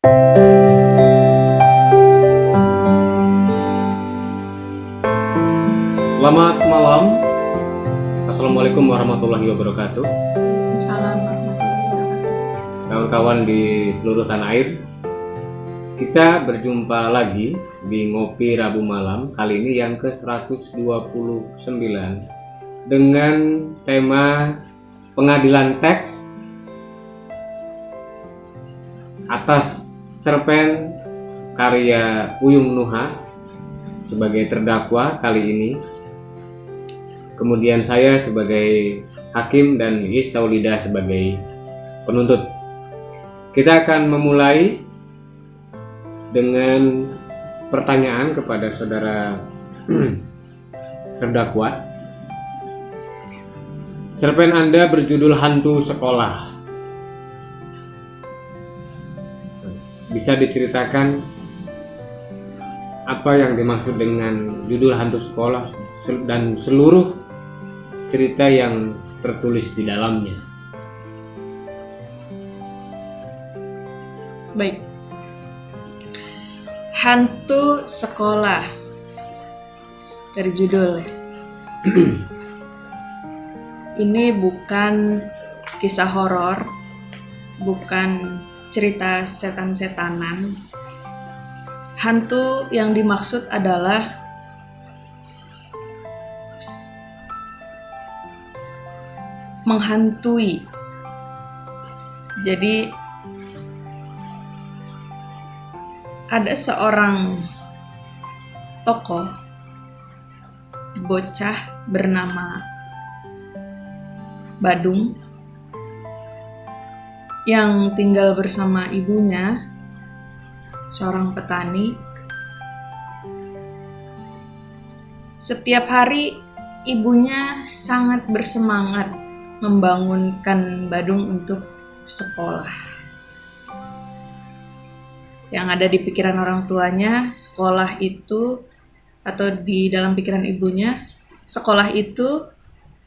Selamat malam. Assalamualaikum warahmatullahi wabarakatuh. Salam warahmatullahi wabarakatuh. Kawan-kawan di seluruh tanah air, kita berjumpa lagi di Ngopi Rabu Malam, kali ini yang ke-129 dengan tema pengadilan teks atas cerpen karya Uyung Nuha sebagai terdakwa kali ini. Kemudian saya sebagai hakim dan Iis Taulida sebagai penuntut. Kita akan memulai dengan pertanyaan kepada saudara terdakwa. Cerpen Anda berjudul Hantu Sekolah. Bisa diceritakan apa yang dimaksud dengan judul Hantu Sekolah dan seluruh cerita yang tertulis di dalamnya? Baik. Hantu Sekolah dari judul. Ini bukan kisah horor, bukan cerita setan-setanan. Hantu yang dimaksud adalah menghantui. Jadi ada seorang tokoh bocah bernama Badung yang tinggal bersama ibunya, seorang petani. Setiap hari ibunya sangat bersemangat membangunkan Badung untuk sekolah. Yang ada di pikiran orang tuanya, sekolah itu, atau di dalam pikiran ibunya, sekolah itu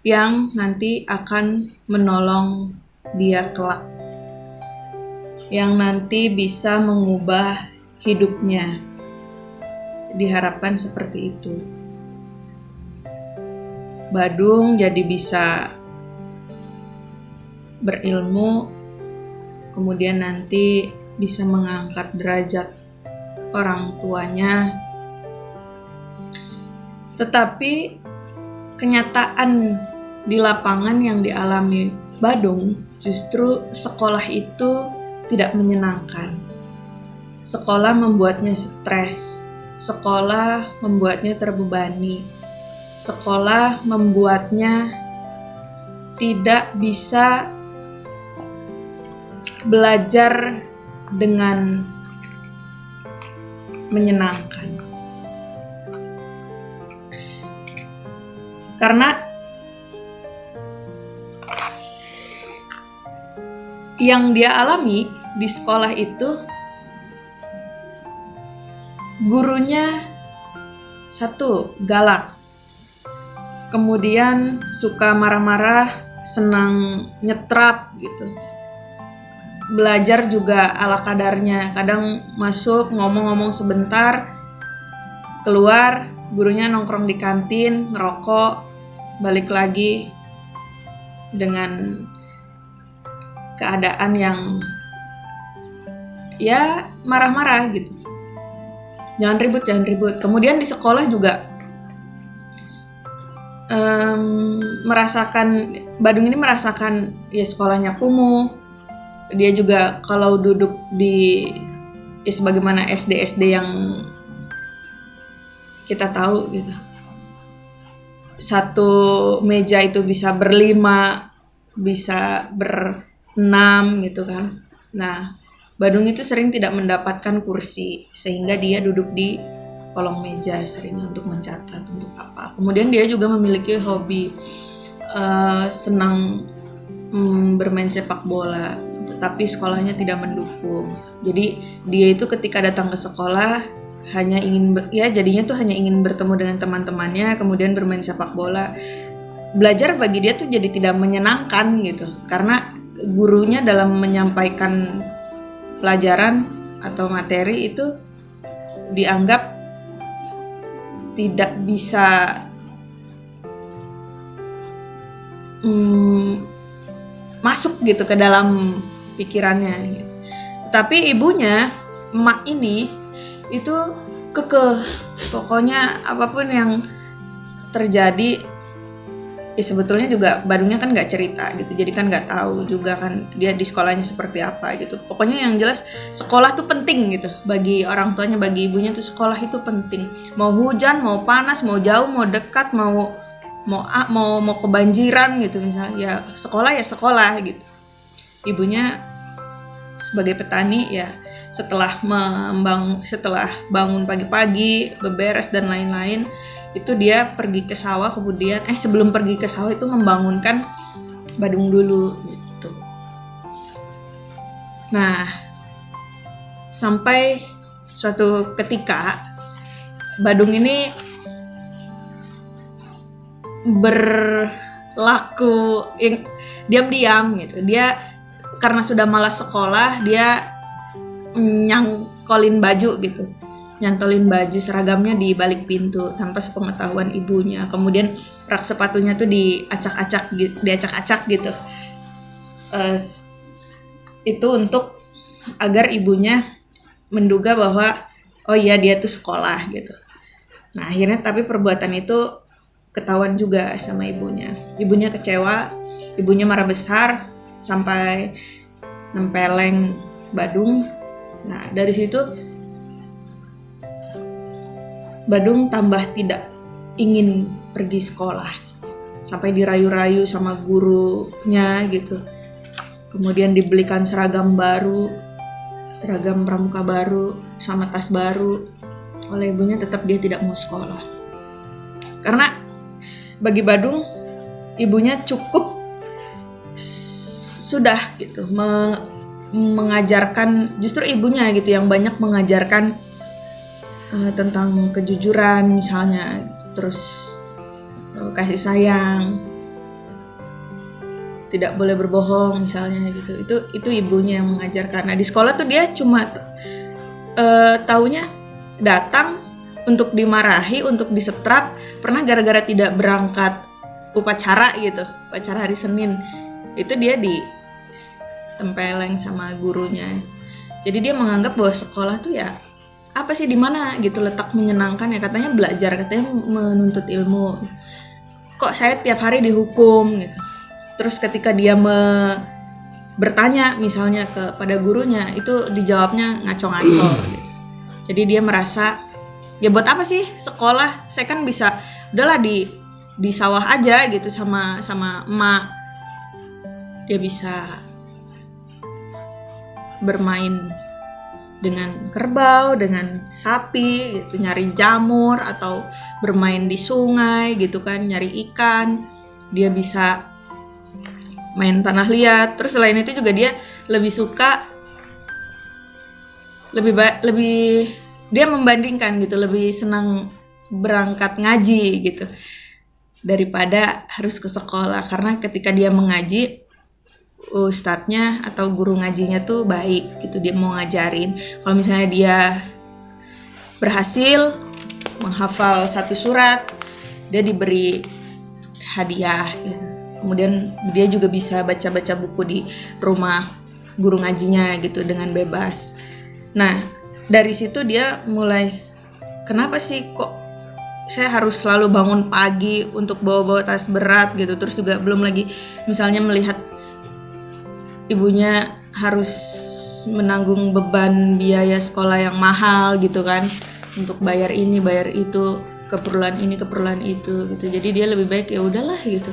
yang nanti akan menolong dia kelak, yang nanti bisa mengubah hidupnya. Diharapkan seperti itu. Badung jadi bisa berilmu, kemudian nanti bisa mengangkat derajat orang tuanya. Tetapi kenyataan di lapangan yang dialami Badung, justru sekolah itu tidak menyenangkan. Sekolah membuatnya stres, sekolah membuatnya terbebani, sekolah membuatnya tidak bisa belajar dengan menyenangkan. Karena yang dia alami di sekolah itu, gurunya satu, galak, kemudian suka marah-marah, senang nyetrap gitu. Belajar juga ala kadarnya, kadang masuk ngomong-ngomong sebentar, keluar, gurunya nongkrong di kantin, ngerokok, balik lagi dengan keadaan yang ya marah-marah gitu. Jangan ribut. Kemudian di sekolah juga Badung ini merasakan ya sekolahnya kumuh. Dia juga kalau duduk di sebagaimana SD yang kita tahu gitu, satu meja itu bisa berlima, bisa berenam gitu kan. Nah, Badung itu sering tidak mendapatkan kursi, sehingga dia duduk di kolong meja sering untuk mencatat, untuk apa. Kemudian dia juga memiliki hobi senang bermain sepak bola, tetapi sekolahnya tidak mendukung. Jadi dia itu ketika datang ke sekolah hanya ingin hanya ingin bertemu dengan teman-temannya, kemudian bermain sepak bola. Belajar bagi dia tuh jadi tidak menyenangkan gitu, karena gurunya dalam menyampaikan pelajaran atau materi itu dianggap tidak bisa masuk gitu ke dalam pikirannya gitu. Tapi ibunya, emak ini itu kekeh, pokoknya apapun yang terjadi, ya sebetulnya juga Badungnya kan nggak cerita gitu, jadi kan nggak tahu juga kan dia di sekolahnya seperti apa gitu. Pokoknya yang jelas sekolah tuh penting gitu bagi orang tuanya, bagi ibunya tuh sekolah itu penting. Mau hujan, mau panas, mau jauh, mau dekat, mau kebanjiran gitu misalnya, ya sekolah gitu. Ibunya sebagai petani ya setelah bangun pagi-pagi, beberes dan lain-lain, itu dia pergi ke sawah, kemudian sebelum pergi ke sawah itu membangunkan Badung dulu gitu. Nah, sampai suatu ketika Badung ini berlaku diam-diam gitu. Dia karena sudah malas sekolah, dia nyantolin baju seragamnya di balik pintu tanpa sepengetahuan ibunya. Kemudian rak sepatunya tuh diacak-acak gitu. Itu untuk agar ibunya menduga bahwa oh iya dia tuh sekolah gitu. Nah, akhirnya tapi perbuatan itu ketahuan juga sama ibunya. Ibunya kecewa, ibunya marah besar sampai nempeleng Badung. Nah, dari situ Badung tambah tidak ingin pergi sekolah, sampai dirayu-rayu sama gurunya gitu. Kemudian dibelikan seragam pramuka baru, sama tas baru. Oleh ibunya tetap dia tidak mau sekolah. Karena bagi Badung, ibunya cukup sudah gitu mengajarkan, justru ibunya gitu yang banyak mengajarkan tentang kejujuran misalnya, terus kasih sayang, tidak boleh berbohong misalnya gitu. Itu ibunya yang mengajarkan. Nah, di sekolah tuh dia cuma taunya datang untuk dimarahi, untuk disetrap, pernah gara-gara tidak berangkat upacara gitu, upacara hari Senin. Itu dia ditempeleng sama gurunya. Jadi dia menganggap bahwa sekolah tuh ya apa sih, di mana gitu letak menyenangkan ya, katanya belajar, katanya menuntut ilmu. Kok saya tiap hari dihukum gitu. Terus ketika dia bertanya misalnya kepada gurunya, itu dijawabnya ngaco-ngaco gitu. Jadi dia merasa ya buat apa sih sekolah, saya kan bisa udahlah di sawah aja gitu sama emak. Dia bisa bermain dengan kerbau, dengan sapi gitu, nyari jamur, atau bermain di sungai gitu kan, nyari ikan. Dia bisa main tanah liat. Terus selain itu juga dia lebih suka, lebih dia membandingkan gitu, lebih senang berangkat ngaji gitu daripada harus ke sekolah. Karena ketika dia mengaji, ustadznya atau guru ngajinya tuh baik gitu, dia mau ngajarin. Kalau misalnya dia berhasil menghafal satu surat, dia diberi hadiah gitu. Kemudian dia juga bisa baca-baca buku di rumah guru ngajinya gitu dengan bebas. Nah, dari situ dia mulai, kenapa sih kok saya harus selalu bangun pagi untuk bawa-bawa tas berat gitu. Terus juga belum lagi misalnya melihat ibunya harus menanggung beban biaya sekolah yang mahal gitu kan, untuk bayar ini bayar itu, keperluan ini keperluan itu gitu. Jadi dia lebih baik ya udahlah gitu,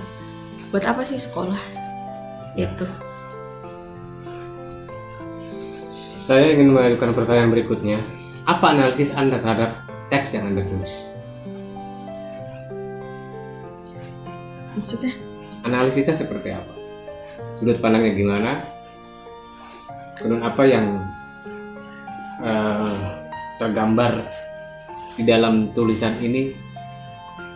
buat apa sih sekolah gitu. Saya ingin mengajukan pertanyaan berikutnya. Apa analisis Anda terhadap teks yang Anda tulis? Maksudnya? Analisisnya seperti apa? Sudut pandangnya gimana? Kemudian apa yang tergambar di dalam tulisan ini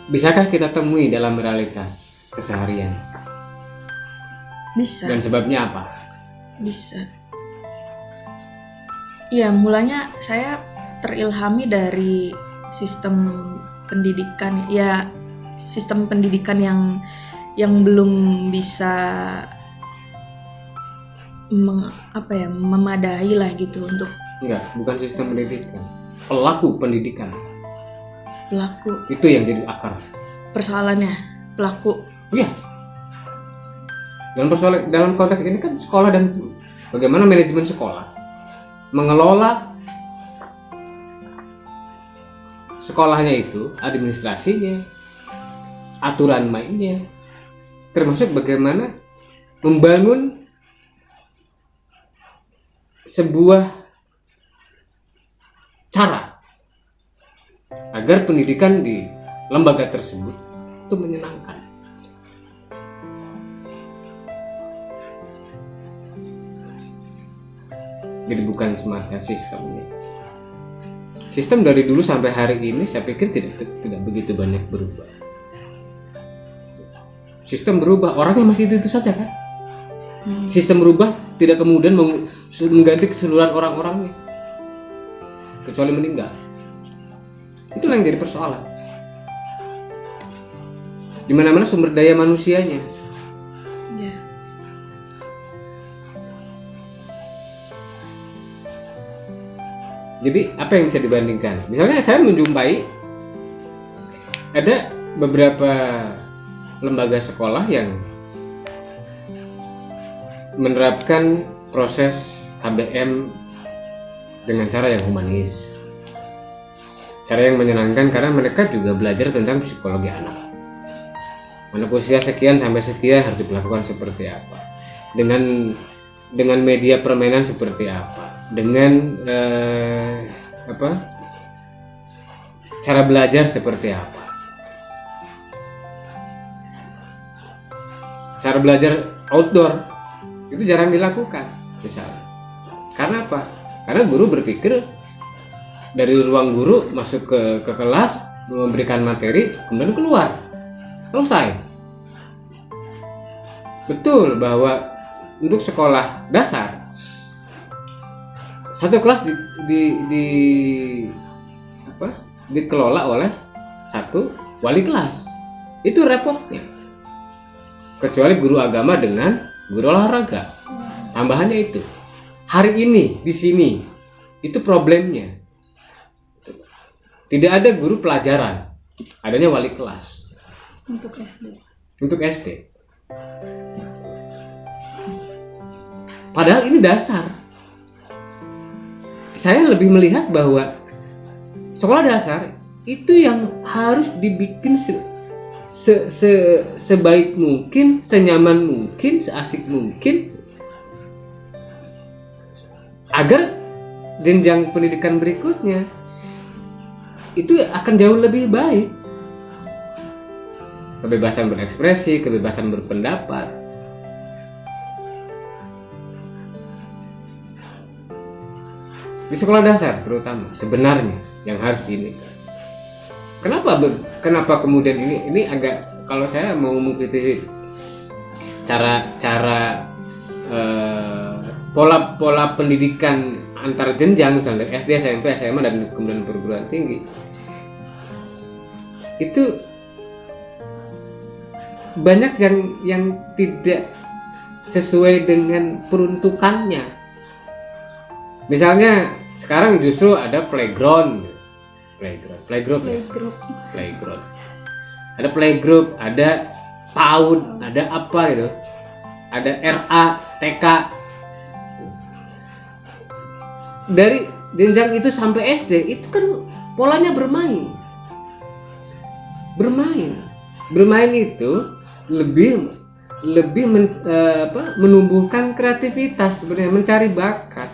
bisakah kita temui dalam realitas keseharian? Bisa. Dan sebabnya apa? Bisa. Ya, mulanya saya terilhami dari sistem pendidikan, ya sistem pendidikan yang belum bisa memadai lah gitu untuk Enggak, bukan sistem pendidikan, pelaku pendidikan pelaku. itu yang jadi akar. Persoalannya pelaku. Iya. Dalam konteks ini kan sekolah dan bagaimana manajemen sekolah mengelola sekolahnya itu, administrasinya, aturan mainnya, termasuk bagaimana membangun sebuah cara agar pendidikan di lembaga tersebut itu menyenangkan. Jadi bukan semata sistemnya. Sistem dari dulu sampai hari ini saya pikir tidak begitu banyak berubah. Sistem berubah, orangnya masih itu saja kan. Sistem berubah tidak kemudian mengganti keseluruhan orang-orangnya, kecuali meninggal. Itulah yang jadi persoalan. Di mana-mana sumber daya manusianya. Ya. Jadi apa yang bisa dibandingkan? Misalnya saya menjumpai ada beberapa lembaga sekolah yang menerapkan proses KBM dengan cara yang humanis, cara yang menyenangkan, karena mereka juga belajar tentang psikologi anak. Anak usia sekian sampai sekian harus diperlakukan seperti apa, dengan media permainan seperti apa, dengan cara belajar seperti apa. Cara belajar outdoor itu jarang dilakukan misalnya. Karena apa? Karena guru berpikir dari ruang guru masuk ke kelas, memberikan materi, kemudian keluar, selesai. Betul bahwa untuk sekolah dasar satu kelas dikelola oleh satu wali kelas. Itu repotnya. Kecuali guru agama dengan guru olahraga. Tambahannya itu. Hari ini di sini itu problemnya. Tidak ada guru pelajaran, adanya wali kelas. Untuk SD. Untuk SD. Padahal ini dasar. Saya lebih melihat bahwa sekolah dasar itu yang harus dibikin sebaik mungkin, senyaman mungkin, seasik mungkin, agar jenjang pendidikan berikutnya itu akan jauh lebih baik. Kebebasan berekspresi, kebebasan berpendapat. Di sekolah dasar terutama sebenarnya yang harus ini. Kenapa kemudian ini agak, kalau saya mau mengkritisi cara pola pendidikan antar jenjang, misalnya SD, SMP, SMA dan kemudian perguruan tinggi, itu banyak yang tidak sesuai dengan peruntukannya. Misalnya sekarang justru ada playground. Ada playgroup, ada PAUD, ada apa gitu, ada RA, TK. Dari jenjang itu sampai SD itu kan polanya bermain itu lebih menumbuhkan kreativitas, sebenarnya mencari bakat.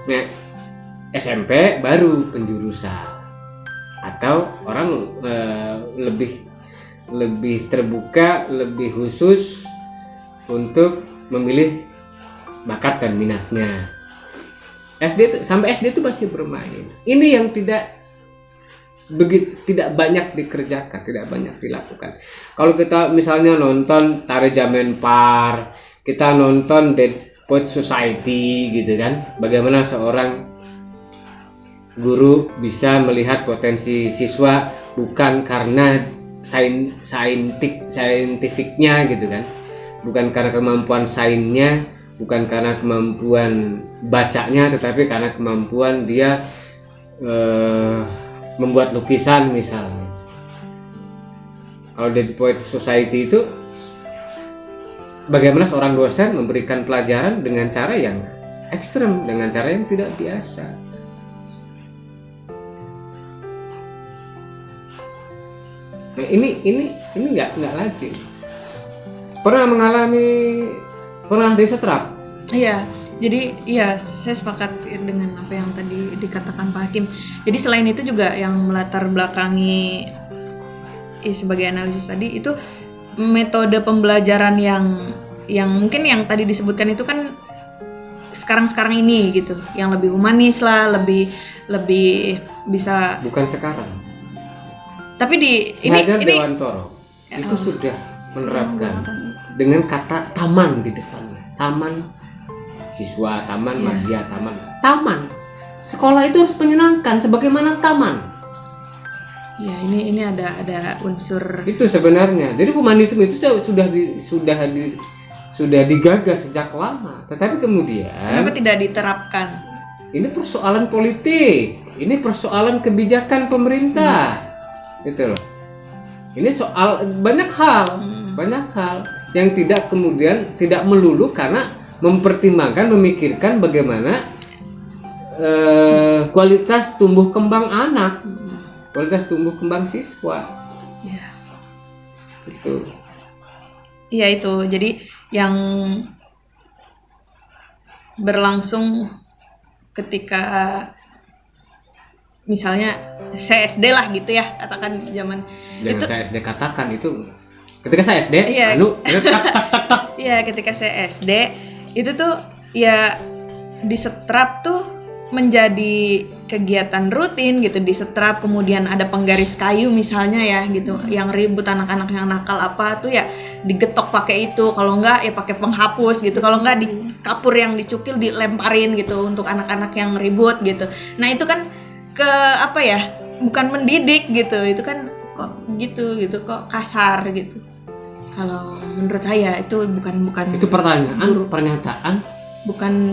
Nah, SMP baru penjurusan, atau orang lebih terbuka, lebih khusus untuk memilih bakat dan minatnya. Sampai SD itu masih bermain. Ini yang tidak banyak dikerjakan, tidak banyak dilakukan. Kalau kita misalnya nonton Tari Jamen Par, kita nonton Poet Society gitu kan, bagaimana seorang guru bisa melihat potensi siswa bukan karena saintifiknya gitu kan, bukan karena kemampuan sainnya, bukan karena kemampuan bacanya, tetapi karena kemampuan dia membuat lukisan misalnya. Kalau di Poet Society itu bagaimana seorang dosen memberikan pelajaran dengan cara yang ekstrem, dengan cara yang tidak biasa. Nah, ini nggak lazim. Pernah disetrap? Iya, jadi iya saya sepakat dengan apa yang tadi dikatakan Pak Hakim. Jadi selain itu juga yang melatar belakangi sebagai analisis tadi itu metode pembelajaran yang mungkin yang tadi disebutkan itu kan sekarang ini gitu, yang lebih humanis lah, lebih bisa. Bukan sekarang. Tapi ini Dewantoro itu sudah menerapkan dengan kata taman di depannya. Taman siswa, taman madya, taman. Sekolah itu harus menyenangkan sebagaimana taman. Ya, ini ada unsur itu sebenarnya. Jadi humanisme itu sudah digagas sejak lama, tetapi kemudian kenapa tidak diterapkan? Ini persoalan politik, ini persoalan kebijakan pemerintah, gitu loh. Ini soal banyak hal yang tidak melulu karena memikirkan bagaimana kualitas tumbuh kembang anak, kualitas tumbuh kembang siswa. Ya. Itu. Iya itu. Jadi yang berlangsung ketika misalnya saya SD lah gitu ya, katakan zaman jangan itu saya SD katakan itu ketika saya SD iya, tak. Iya, ketika saya SD itu tuh ya disetrap tuh menjadi kegiatan rutin gitu, disetrap, kemudian ada penggaris kayu misalnya ya gitu, yang ribut anak-anak yang nakal apa tuh ya digetok pakai itu, kalau enggak ya pakai penghapus gitu, kalau enggak di kapur yang dicukil dilemparin gitu untuk anak-anak yang ribut gitu. Nah itu kan bukan mendidik gitu, itu kan kok gitu kok kasar gitu. Kalau menurut saya itu bukan itu pernyataan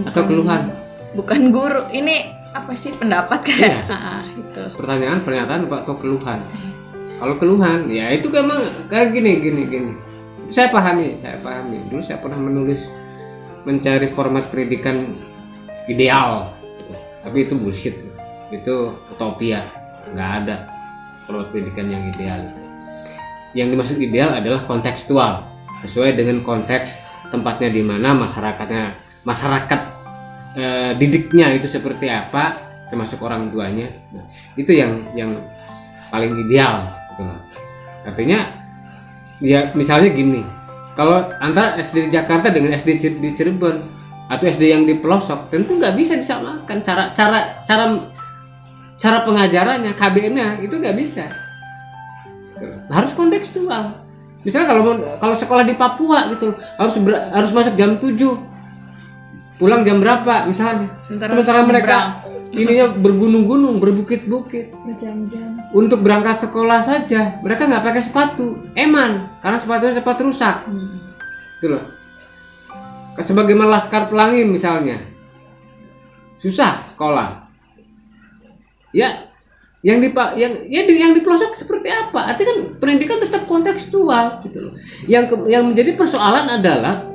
atau keluhan, bukan guru. Ini apa sih pendapat kayak itu pernyataan atau keluhan. Kalau keluhan ya itu memang kayak gini. Saya pahami. Dulu saya pernah mencari format pendidikan ideal gitu. Tapi itu bullshit, itu utopia, nggak ada format pendidikan yang ideal. Yang dimaksud ideal adalah kontekstual, sesuai dengan konteks tempatnya di mana, masyarakat didiknya itu seperti apa, termasuk orang tuanya. Nah, itu yang paling ideal gitu. Artinya ya misalnya gini, kalau antara SD di Jakarta dengan SD di Cirebon atau SD yang di pelosok tentu nggak bisa disamakan cara pengajarannya, KBM-nya itu nggak bisa. Harus kontekstual. Misalnya kalau sekolah di Papua gitu harus masuk jam 7, pulang jam berapa misalnya. Sementara mereka ininya bergunung-gunung, berbukit-bukit, berjam-jam. Untuk berangkat sekolah saja mereka nggak pakai sepatu, karena sepatunya cepat rusak. Itu loh. Sebagaimana Laskar Pelangi misalnya, susah sekolah. Ya, yang di pelosok seperti apa? Artinya kan pendidikan tetap kontekstual gitu loh. Yang menjadi persoalan adalah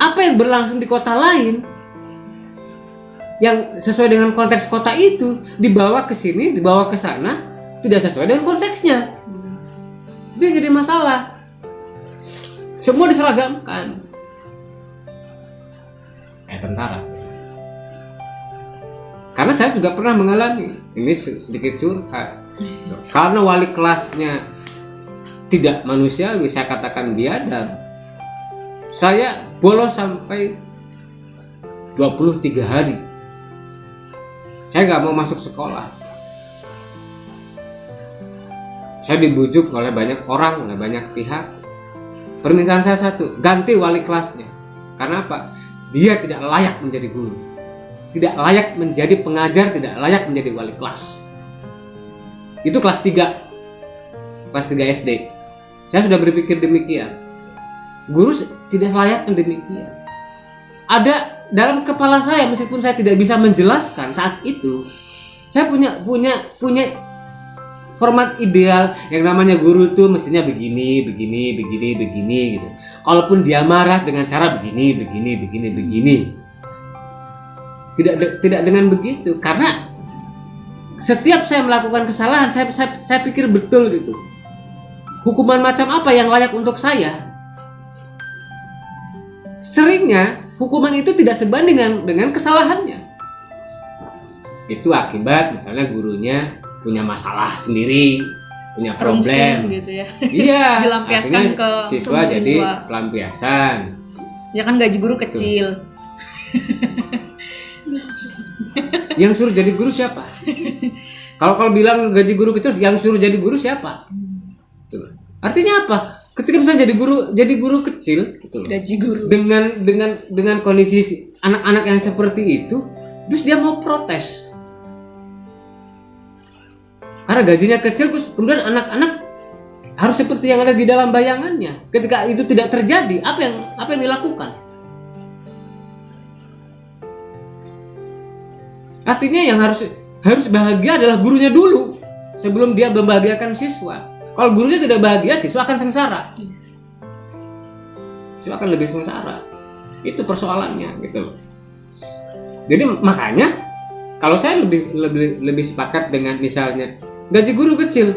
apa yang berlangsung di kota lain yang sesuai dengan konteks kota itu dibawa ke sini, dibawa ke sana, tidak sesuai dengan konteksnya. Itu yang jadi masalah. Semua diseragamkan. Tentara. Karena saya juga pernah mengalami, ini sedikit curhat. Karena wali kelasnya tidak manusiawi, saya katakan biadab, saya bolos sampai 23 hari. Saya nggak mau masuk sekolah. Saya dibujuk oleh banyak orang, oleh banyak pihak. Permintaan saya satu, ganti wali kelasnya. Karena apa? dia tidak layak menjadi guru, tidak layak menjadi pengajar, tidak layak menjadi wali kelas. Itu kelas 3 SD. Saya sudah berpikir demikian. Guru tidak selayaknya demikian. Ada dalam kepala saya, meskipun saya tidak bisa menjelaskan saat itu, saya punya format ideal yang namanya guru tuh mestinya begini gitu. Kalaupun dia marah dengan cara begini. Tidak dengan begitu, karena setiap saya melakukan kesalahan, saya pikir betul gitu. Hukuman macam apa yang layak untuk saya? Seringnya hukuman itu tidak sebanding dengan kesalahannya. Itu akibat misalnya gurunya punya masalah sendiri, punya problem gitu ya. Iya, dilampiaskan ke siswa jadi pelampiasan. Ya kan gaji guru kecil. Yang suruh jadi guru siapa? Kalau bilang gaji guru kecil, yang suruh jadi guru siapa? Tuh. Artinya apa? Ketika misalnya jadi guru kecil gitu loh, gaji guru dengan kondisi anak-anak yang seperti itu, terus dia mau protes karena gajinya kecil, terus kemudian anak-anak harus seperti yang ada di dalam bayangannya. Ketika itu tidak terjadi, apa yang dilakukan? Artinya yang harus bahagia adalah gurunya dulu sebelum dia membahagiakan siswa. Kalau gurunya tidak bahagia, siswa akan sengsara. Siswa akan lebih sengsara. Itu persoalannya gitu loh. Jadi makanya kalau saya lebih sepakat dengan misalnya gaji guru kecil,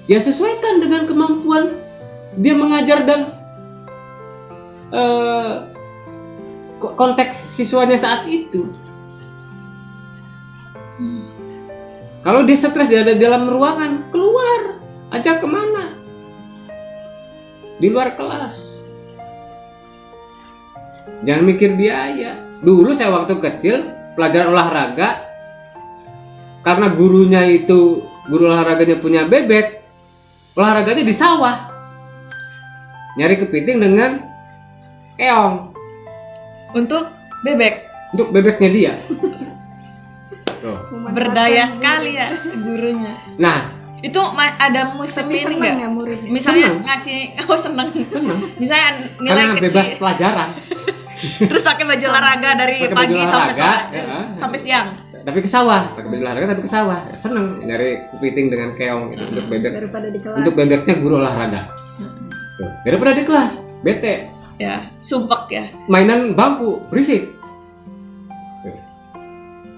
ya sesuaikan dengan kemampuan dia mengajar dan konteks siswanya saat itu. Kalau dia stres, dia ada di dalam ruangan, keluar aja kemana? Di luar kelas. Jangan mikir biaya. Dulu saya waktu kecil pelajaran olahraga, karena guru olahraganya punya bebek, olahraganya di sawah, nyari kepiting dengan keong untuk bebeknya dia. Berdaya sekali ya gurunya. Nah, itu ada musim ini nggak? Ya, muridnya. Misalnya ngasih, seneng. Misalnya nilai karena kecil, bebas pelajaran. terus pakai baju olahraga dari pagi sampai sore, sampai siang. Tapi ke sawah, pakai baju olahraga tapi ke sawah. Seneng nyari kepiting dengan keong itu untuk bebek. Daripada di kelas. Untuk bebeknya guru olahraga. Tuh, daripada di kelas, bete. Ya, sumpek ya. Mainan bambu, berisik.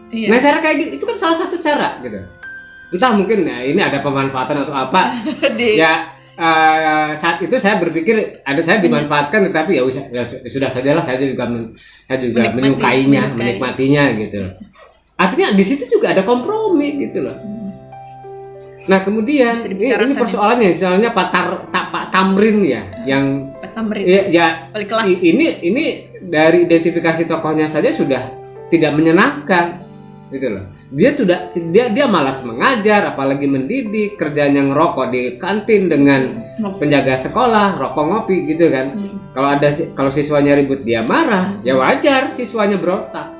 Iya. Nah, cara kayak gitu itu kan salah satu cara gitu. Entah mungkin ya ini ada pemanfaatan atau apa. Ya saat itu saya berpikir saya dimanfaatkan, tetapi ya sudah sajalah, saya juga menikmatinya gitu loh. Artinya di situ juga ada kompromi gitu loh. Nah kemudian ini persoalannya, misalnya Pak Tamrin ya, yang Pak Tamrin ya ini dari identifikasi tokohnya saja sudah tidak menyenangkan gitu loh. Dia malas mengajar, apalagi mendidik, kerjanya ngerokok di kantin dengan penjaga sekolah, rokok ngopi gitu kan. Kalau siswanya ribut dia marah, ya wajar siswanya berontak,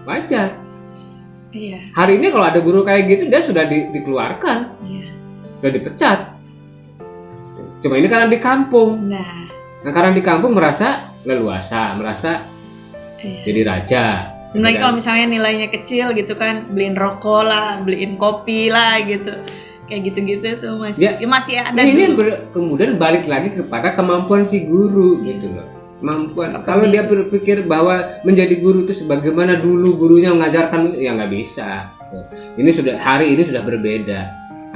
wajar. Iya. Hari ini kalau ada guru kayak gitu, dia sudah dikeluarkan, sudah dipecat. Cuma ini karena di kampung. Nah karena di kampung merasa leluasa, merasa jadi raja. Lagi kalau misalnya nilainya kecil gitu kan, beliin rokok lah, beliin kopi lah gitu, kayak gitu-gitu tuh masih ada. Nah, ini kemudian balik lagi kepada kemampuan si guru gitu loh. Kemampuan. Kalau dia berpikir bahwa menjadi guru itu sebagaimana dulu gurunya mengajarkan, ya nggak bisa. Hari ini sudah berbeda.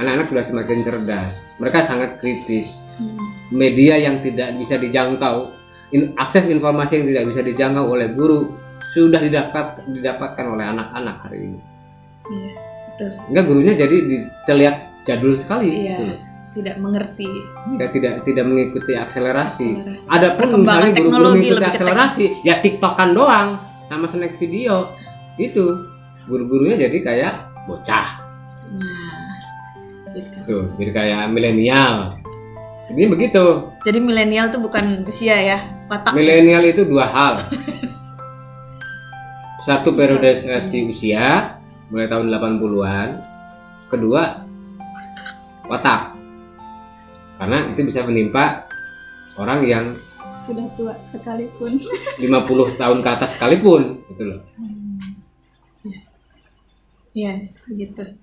Anak-anak sudah semakin cerdas. Mereka sangat kritis. Media yang tidak bisa dijangkau, akses informasi yang tidak bisa dijangkau oleh guru sudah didapatkan oleh anak-anak hari ini. Iya, betul. Enggak, gurunya jadi terlihat jadul sekali. Iya, gitu. Tidak mengerti. Ya, tidak mengikuti akselerasi. Adapun misalnya guru-guru mengikuti akselerasi, ya TikTokan doang sama snack video. Itu guru-gurunya jadi kayak bocah. Nah, gitu. Tuh, jadi kayak milenial. Ini begitu. Jadi milenial tuh bukan usia ya, watak. Milenial itu dua hal. Satu periodisasi usia mulai tahun 80-an. Kedua watak. Karena itu bisa menimpa orang yang sudah tua sekalipun. 50 tahun ke atas sekalipun, gitu loh. Iya, begitu.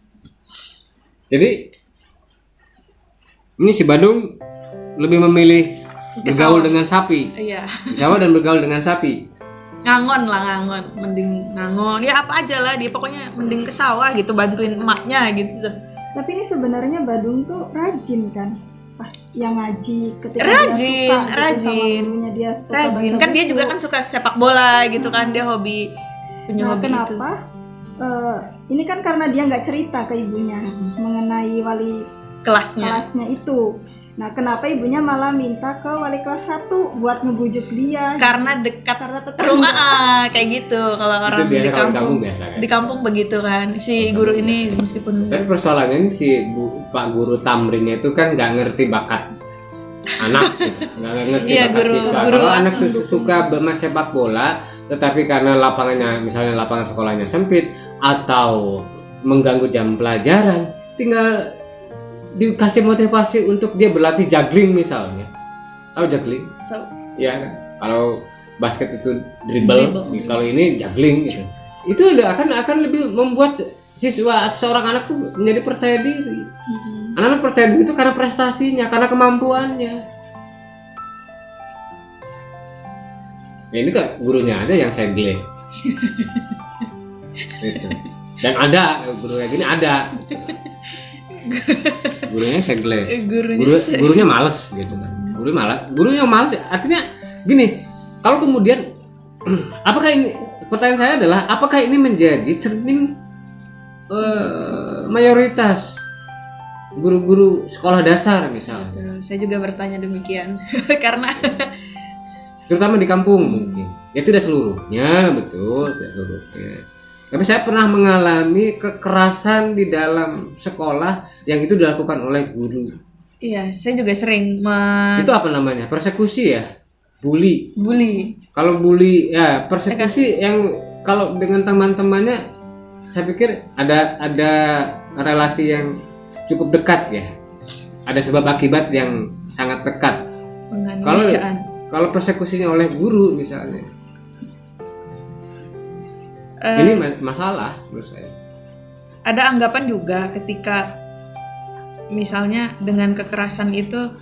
Jadi ini si Badung lebih memilih bergaul dengan sapi. Iya. Di sawah dan bergaul dengan sapi. Ngangon, mending ngangon. Ya apa aja lah, dia pokoknya mending ke sawah gitu, bantuin emaknya gitu. Tapi ini sebenarnya Badung tuh rajin kan? Pas yang ngaji ketika Rajin, dia suka rajin. gitu sama gurunya, dia suka Rajin, baca kan dia buku. juga kan suka sepak bola gitu kan, dia punya Nah, hobi itu. kenapa? Ini kan karena dia nggak cerita ke ibunya mengenai wali Kelasnya. kelasnya itu. Nah, kenapa ibunya malah minta ke wali kelas 1 buat ngebujuk dia? Karena dekat Karena tetangga. rumah, kayak gitu. Kalau Itu orang biasa di kalau di kampung, kampung biasa kan. di kampung begitu kan. Si guru ini meskipun Tapi persoalannya ini si Pak Guru Tamrinnya itu kan nggak ngerti bakat anak, gitu. Nggak ngerti Iya, bakat guru- siswa. guru Kalau anak mendukung. suka bermain sepak bola, tetapi karena lapangannya, misalnya lapangan sekolahnya sempit atau mengganggu jam pelajaran, tinggal dikasih motivasi untuk dia berlatih juggling misalnya. Tahu juggling? Tahu. Iya kan? Kalau basket itu dribble, Dribble. kalau ini juggling gitu. Itu udah akan lebih membuat siswa seorang anak tuh menjadi percaya diri. Anak-anak percaya diri itu karena prestasinya, karena kemampuannya. Ya, ini kan gurunya ada yang segle. Gitu. Dan ada guru kayak gini ada. Gurunya segle. gurunya Gurunya males gitu kan. Gurunya males artinya gini, kalau kemudian apakah ini, pertanyaan saya adalah apakah ini menjadi cermin mayoritas guru-guru sekolah dasar misalnya, Betul, saya juga bertanya demikian. Karena terutama di kampung mungkin ya, tidak seluruhnya, betul, tidak seluruhnya, tapi saya pernah mengalami kekerasan di dalam sekolah yang itu dilakukan oleh guru. iya, saya juga sering Itu apa namanya, persekusi ya, bully. Kalau bully ya persekusi yang kalau dengan teman-temannya saya pikir ada relasi yang cukup dekat ya, ada sebab akibat yang sangat dekat. penganiayaan. Kalau persekusinya oleh guru misalnya, Eh, ini masalah menurut saya. ada anggapan juga ketika misalnya dengan kekerasan itu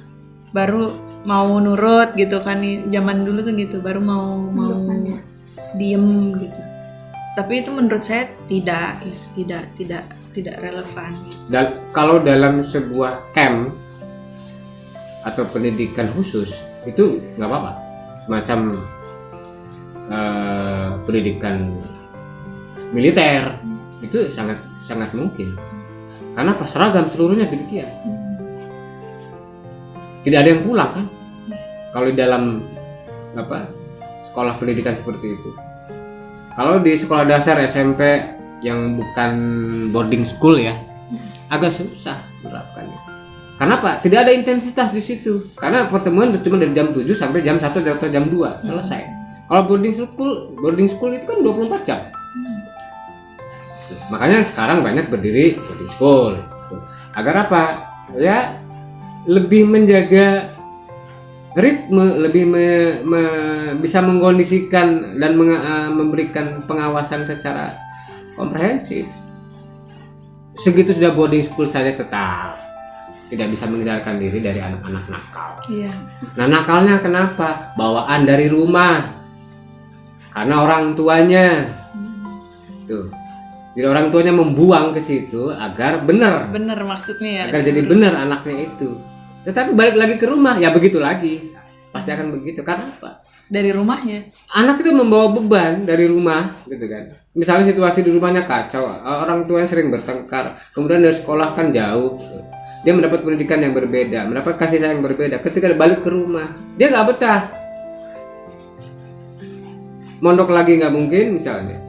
baru mau nurut gitu kan, zaman dulu tuh gitu, baru mau Anggapannya. diem gitu. Tapi itu menurut saya tidak relevan. Dan kalau dalam sebuah camp atau pendidikan khusus itu nggak apa-apa, semacam pendidikan militer itu sangat mungkin, karena pas seragam seluruhnya demikian, tidak ada yang pulang kan kalau di dalam sekolah pendidikan seperti itu. Kalau di sekolah dasar SMP yang bukan boarding school ya, agak susah menerapkannya. Kenapa? Tidak ada intensitas di situ. Karena pertemuan cuma dari jam 7 sampai jam 1 atau jam 2 selesai. Kalau boarding school itu kan 24 jam. Makanya sekarang banyak berdiri boarding school. Agar apa? Ya lebih menjaga ritme, lebih bisa mengkondisikan dan memberikan pengawasan secara komprehensif. Segitu sudah boarding school saja tetap tidak bisa menghindarkan diri dari anak-anak nakal. Iya. Nah, nakalnya kenapa? Bawaan dari rumah, karena orang tuanya tuh. Jadi orang tuanya membuang ke situ agar benar, Maksudnya ya. agar jadi benar anaknya itu. Tetapi balik lagi ke rumah, ya begitu lagi. Pasti akan begitu. Karena apa? Dari rumahnya. Anak itu membawa beban dari rumah, gitu kan. Misalnya situasi di rumahnya kacau, orang tuanya sering bertengkar, kemudian dari sekolah kan jauh, dia mendapat pendidikan yang berbeda, mendapat kasih sayang yang berbeda. Ketika dia balik ke rumah, dia nggak betah. Mondok lagi nggak mungkin misalnya,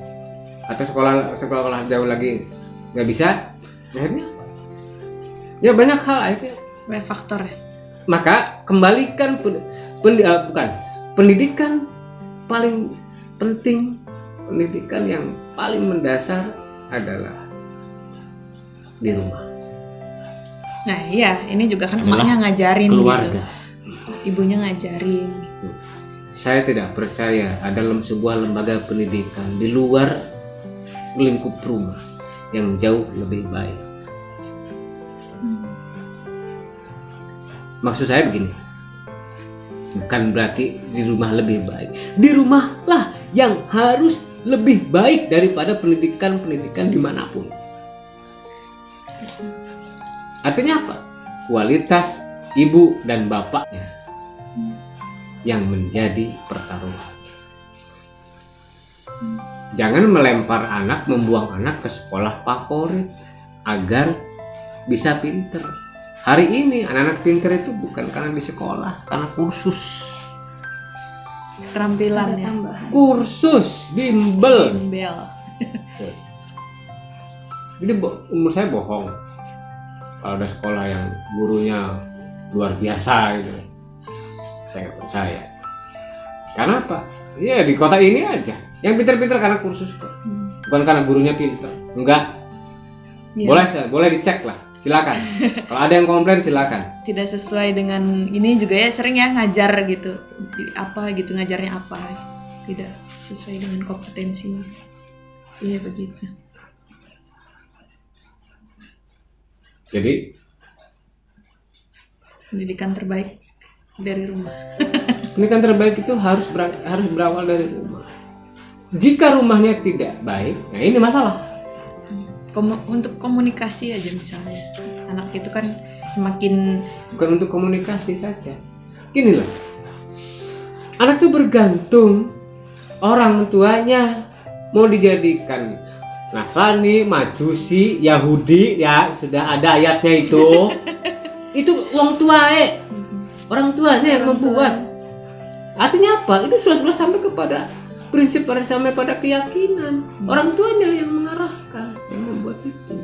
atau sekolah jauh lagi nggak bisa. Akhirnya, ya banyak hal akhirnya. Banyak faktor ya. Maka kembalikan pendidikan paling penting, pendidikan yang paling mendasar adalah di rumah. Nah iya, ini juga kan Adalah emaknya ngajarin keluarga. gitu, ibunya ngajarin. Saya tidak percaya ada dalam sebuah lembaga pendidikan di luar lingkup rumah yang jauh lebih baik. Maksud saya begini, bukan berarti di rumah lebih baik. Di rumahlah yang harus lebih baik daripada pendidikan-pendidikan dimanapun. Artinya apa? Kualitas ibu dan bapaknya yang menjadi pertaruhan. Jangan melempar anak, membuang anak ke sekolah favorit agar bisa pinter. Hari ini anak-anak pinter itu bukan karena di sekolah, karena kursus. Keterampilan Ada ya. tambahan. Kursus, bimbel. Bimbel. Jadi umur saya bohong kalau ada sekolah yang gurunya luar biasa gitu. Saya nggak percaya. Karena apa? Ya di kota ini aja yang pinter-pinter karena kursus kok, bukan karena gurunya pinter. Enggak. Iya. Boleh dicek lah, silakan. Kalau ada yang komplain silakan. Tidak sesuai dengan ini juga ya, sering ya ngajar gitu apa gitu, ngajarnya apa tidak sesuai dengan kompetensinya. Iya begitu. Jadi Pendidikan terbaik dari rumah. pendidikan terbaik itu harus berawal dari rumah. Jika rumahnya tidak baik, nah ini masalah. Untuk komunikasi aja misalnya, anak itu kan semakin Bukan untuk komunikasi saja. Gini loh, anak itu bergantung orang tuanya mau dijadikan Nasrani, Majusi, Yahudi, ya sudah ada ayatnya itu. Itu orang tuanya yang membuat. Artinya apa? Itu sudah sampai kepada prinsip, sampai pada keyakinan. Orang tuanya yang mengarahkan, yang membuat itu.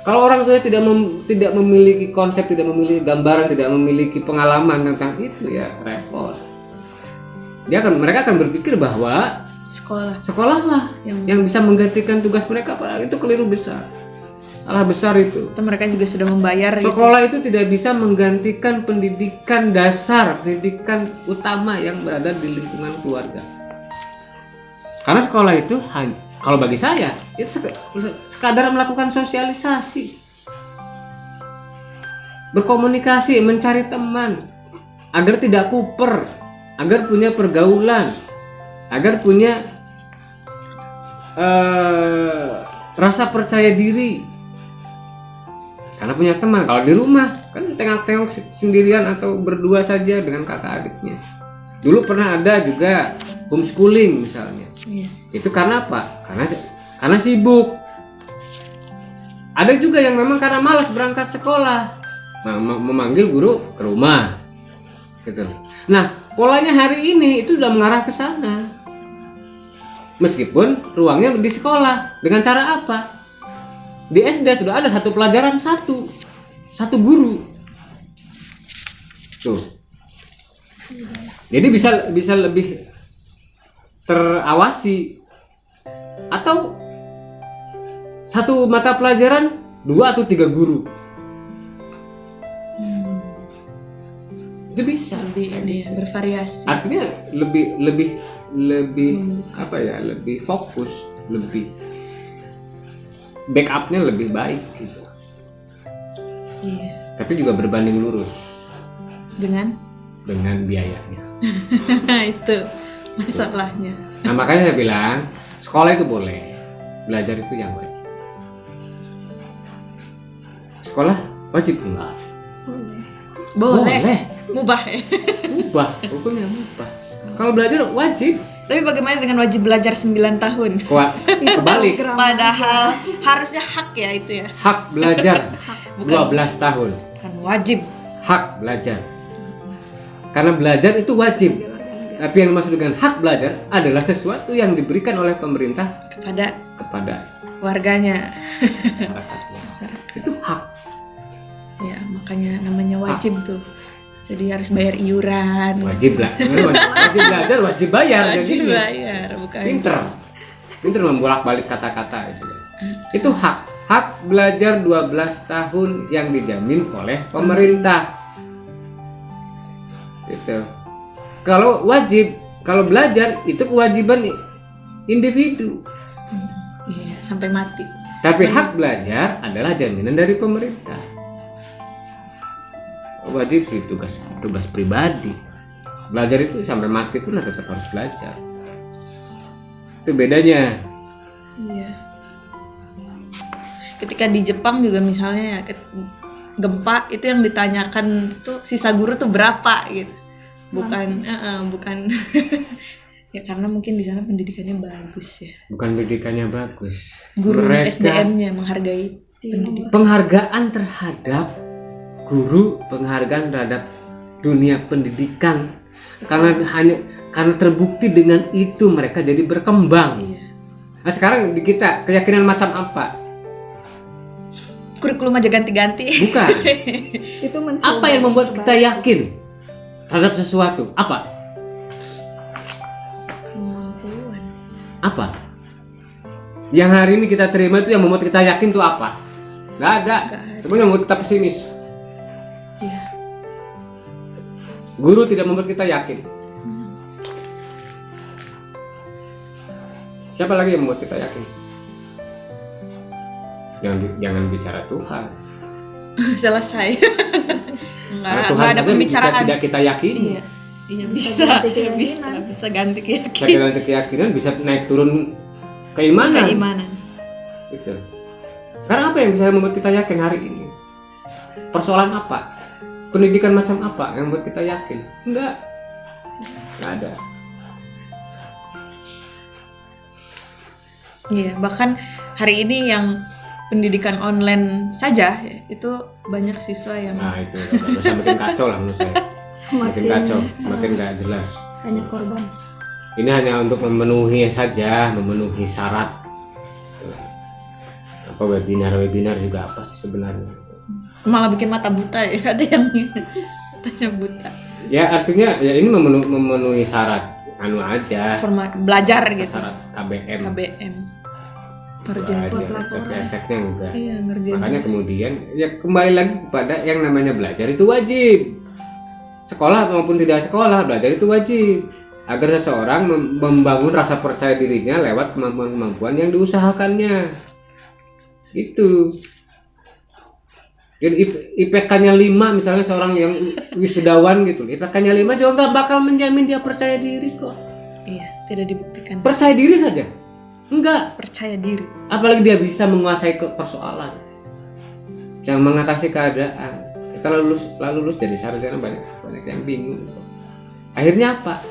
Kalau orang tua tidak memiliki konsep, tidak memiliki gambaran, tidak memiliki pengalaman tentang itu, ya repot. Mereka akan berpikir bahwa sekolahlah yang bisa menggantikan tugas mereka, padahal itu keliru besar. Salah besar itu. Atau mereka juga sudah membayar Sekolah itu tidak bisa menggantikan pendidikan dasar, pendidikan utama yang berada di lingkungan keluarga. Karena sekolah itu kalau bagi saya itu sekadar melakukan sosialisasi, berkomunikasi, mencari teman, agar tidak kuper, agar punya pergaulan, agar punya rasa percaya diri. Karena punya teman. Kalau di rumah kan tengok-tengok sendirian atau berdua saja dengan kakak adiknya. Dulu pernah ada juga homeschooling misalnya. Iya. Itu karena apa? Karena sibuk. Ada juga yang memang karena malas berangkat sekolah, memanggil guru ke rumah, gitu. Nah, polanya hari ini itu sudah mengarah ke sana. Meskipun ruangnya di sekolah, dengan cara apa? Di SD sudah ada satu pelajaran satu guru. Tuh. Jadi bisa lebih terawasi. Atau satu mata pelajaran 2 atau 3 guru. Itu bisa lebih bervariasi. Artinya lebih apa ya, lebih fokus, lebih backupnya lebih baik gitu. Iya. Tapi juga berbanding lurus Dengan biayanya. itu masalahnya. Nah makanya saya bilang sekolah itu boleh, belajar itu yang wajib. Sekolah wajib enggak? Boleh. Mubah ya. Mubah, hukumnya mubah. Kalau belajar wajib. Tapi bagaimana dengan wajib belajar 9 tahun? Kebalik. Padahal harusnya hak ya itu ya. Hak belajar 12 tahun. Kan wajib. Hak belajar. Karena belajar itu wajib. Tapi yang dimaksud dengan hak belajar adalah sesuatu yang diberikan oleh pemerintah kepada warganya. masyarakatnya. Masyarakat. Itu hak. Ya, makanya namanya wajib tuh. Jadi harus bayar iuran. Wajib belajar, wajib bayar. Wajib jadinya. bayar, bukan. Pinter membolak-balik kata-kata itu. Itu hak belajar 12 tahun yang dijamin oleh pemerintah. Gitu. Kalau belajar itu kewajiban individu. Iya, sampai mati. Tapi hak belajar adalah jaminan dari pemerintah. Wajib sih tugas pribadi. Belajar itu sampai mati pun tetap harus belajar. Itu bedanya. Iya. Ketika di Jepang juga misalnya ya gempa itu yang ditanyakan tuh sisa guru tuh berapa gitu. Bukan ya karena mungkin di sana pendidikannya bagus ya. Bukan pendidikannya bagus. Guru SDM-nya menghargai pendidikan. Penghargaan terhadap guru, penghargaan terhadap dunia pendidikan. Karena terbukti dengan itu mereka jadi berkembang. Iya. Nah, sekarang di kita keyakinan macam apa? Kurikulum aja ganti-ganti. Bukan. Itu mencoba. Apa yang membuat kita yakin terhadap sesuatu? Apa? Kemampuan. Apa? Yang hari ini kita terima itu yang membuat kita yakin itu apa? Gak ada. Semuanya membuat kita pesimis. Iya. Guru tidak membuat kita yakin. Siapa lagi yang membuat kita yakin? Jangan bicara Tuhan. Selesai. Karena Tuhan Nggak ada saja pembicaraan. tidak kita yakini. Iya Bisa ganti keyakinan. bisa ganti Bisa keyakinan. kita keyakinan, bisa naik turun keimanan. Gitu. Sekarang apa yang bisa membuat kita yakin hari ini? Persoalan apa? Pendidikan macam apa yang membuat kita yakin? Enggak ada. Iya, bahkan hari ini yang pendidikan online saja itu banyak siswa yang Nah itu nggak usah makin kacau lah menurut saya. Makin kacau, makin nggak jelas. Hanya korban. Ini hanya untuk memenuhi syarat. Apa webinar juga apa sih sebenarnya? malah bikin mata buta ya, ada yang matanya buta. Ya artinya ya ini memenuhi syarat aja. Format belajar gitu. Syarat KBM. Ngerjain buat Tapi laporan. efeknya enggak. Iya, ngerjain. Makanya terus. kemudian ya kembali lagi kepada yang namanya belajar itu wajib. Sekolah maupun tidak sekolah, belajar itu wajib. Agar seseorang membangun rasa percaya dirinya lewat kemampuan-kemampuan yang diusahakannya. Gitu. Jadi IPK-nya 5 misalnya seorang yang wisudawan gitu. IPK-nya 5 juga nggak bakal menjamin dia percaya diri kok. Iya, tidak dibuktikan. Percaya diri saja. Enggak. Percaya diri. Apalagi dia bisa menguasai persoalan. Yang mengatasi keadaan. Kita lulus dari sarjana banyak yang bingung. Akhirnya apa?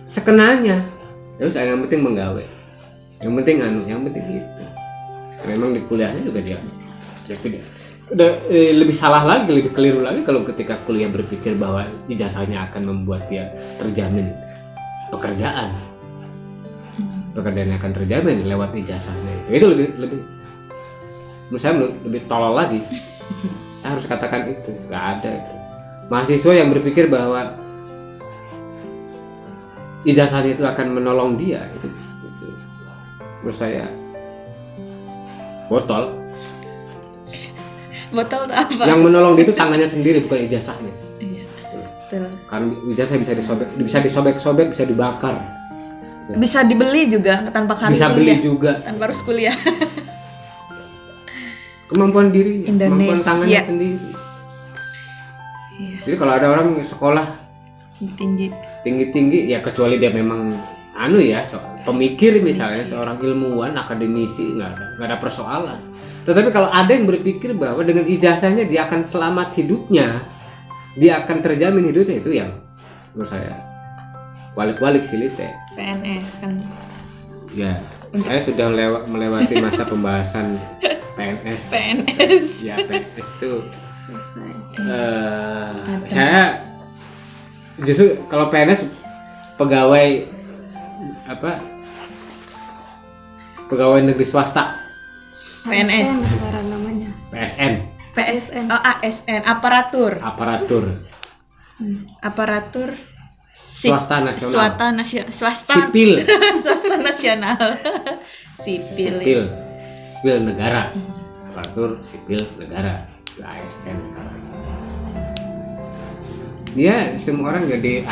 Sekenanya. Ya udah yang penting menggawe. Yang penting itu. Memang di kuliahnya juga dia udah lebih salah lagi, lebih keliru lagi kalau ketika kuliah berpikir bahwa ijazahnya akan membuat dia terjamin pekerjaan yang akan terjamin lewat ijazahnya. Itu lebih menurut saya lebih tolol lagi. Saya harus katakan itu nggak ada itu mahasiswa yang berpikir bahwa ijazahnya itu akan menolong dia. Itu menurut saya botol tuh apa? yang menolong dia itu tangannya sendiri, bukan ijazahnya. Iya, betul. Karena ijazah bisa disobek-sobek, bisa dibakar, Bisa dibeli juga tanpa harus bisa kuliah. beli juga. Tanpa harus kuliah. Kemampuan dirinya, kemampuan Indonesia. tangannya sendiri. Iya, Jadi kalau ada orang sekolah tinggi ya kecuali dia memang pemikir misalnya, seorang ilmuwan, akademisi, nggak ada persoalan. Tetapi kalau ada yang berpikir bahwa dengan ijazahnya dia akan selamat hidupnya, dia akan terjamin hidupnya, itu yang menurut saya walik-walik silite. PNS kan. Ya, saya sudah melewati masa pembahasan PNS. Ya, PNS itu Selesai. saya justru kalau PNS pegawai negeri swasta, PNS. sekarang namanya. PSN PSN, ASN, aparatur. Aparatur Swasta nasional. Swasta Sipil. swasta nasional. Sipil. Sipil negara. Aparatur sipil negara. Itu ASN sekarang. Dia semua orang jadi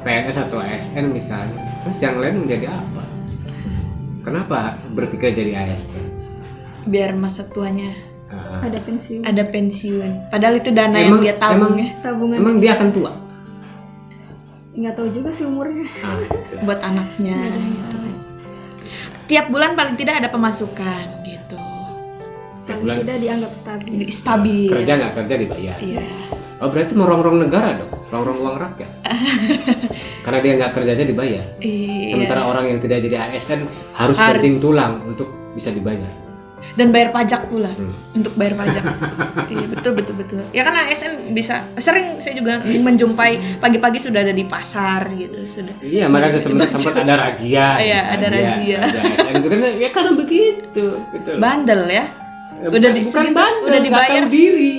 PNS atau ASN misalnya. Terus yang lain menjadi apa? Kenapa berpikir jadi ASN? Biar masa tuanya Ada pensiun. ada pensiun. Padahal itu dana yang dia tabung ya Tabungan. Emang dia akan tua? Nggak tahu juga sih umurnya. Gitu. buat anaknya gitu kan. Tiap bulan paling tidak ada pemasukan gitu. Tiap Paling bulan tidak dianggap stabil. Stabil. kerja nggak kerja dibayar. Iya. Oh berarti merongrong negara dong, rongrong uang rakyat. Karena dia nggak kerja aja dibayar. Iya. Sementara orang yang tidak jadi ASN harus banting tulang untuk bisa dibayar. Dan bayar pajak pula Hmm. untuk bayar pajak. Iya, betul. Ya kan ASN bisa sering saya juga menjumpai pagi-pagi sudah ada di pasar gitu sudah. Iya, makanya sempat ada razia. Iya, ada razia. ASN itu kan ya karena begitu, gitu. Bandel ya. Udah Bukan segitu, bandel, udah nggak dibayar. tahu diri.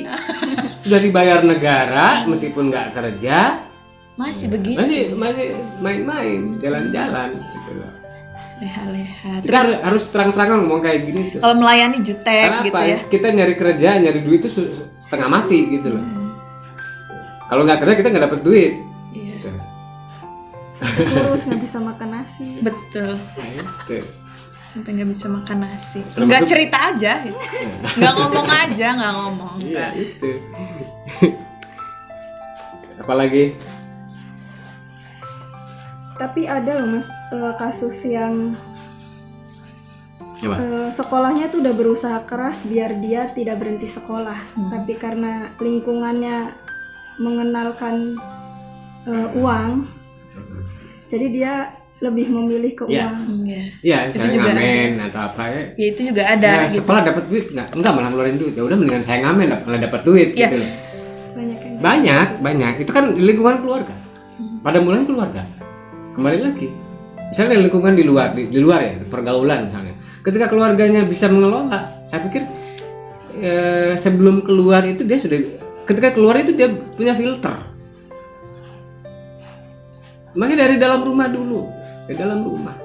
Sudah dibayar negara meskipun nggak kerja, Masih begitu. masih main-main, jalan-jalan gitu loh. Leha-leha. Kita Terus harus terang-terangan ngomong kayak gini tuh. kalau melayani jutek Karena gitu apa? ya. Kita nyari kerja, nyari duit itu setengah mati gitu loh. Kalau nggak kerja kita nggak dapet duit. Iya. Gitu. Sampai kurus nggak bisa makan nasi. Betul. Nah, itu. Sampai nggak bisa makan nasi. Termasuk- Nggak cerita aja. Gitu. Nggak ngomong aja, nggak ngomong. Iya itu. Apalagi? Tapi ada loh mas kasus yang Apa? sekolahnya tuh udah berusaha keras biar dia tidak berhenti sekolah, tapi karena lingkungannya mengenalkan uang, jadi dia lebih memilih ke Ya. uang. Iya. Iya, Itu misalnya juga ngamen atau apa ya. Ya itu juga ada Nah, gitu. sekolah dapat duit enggak malah ngeluarin duit. Ya udah mendingan saya ngamen malah dapat duit Iya. gitu loh. Banyak yang Banyak. Itu kan lingkungan keluarga. Pada mulanya keluarga. Kembali lagi. Misalnya lingkungan di luar ya, pergaulan misalnya. Ketika keluarganya bisa mengelola, saya pikir sebelum keluar itu dia sudah ketika keluar itu dia punya filter. Makanya dari dalam rumah dulu, dari dalam rumah.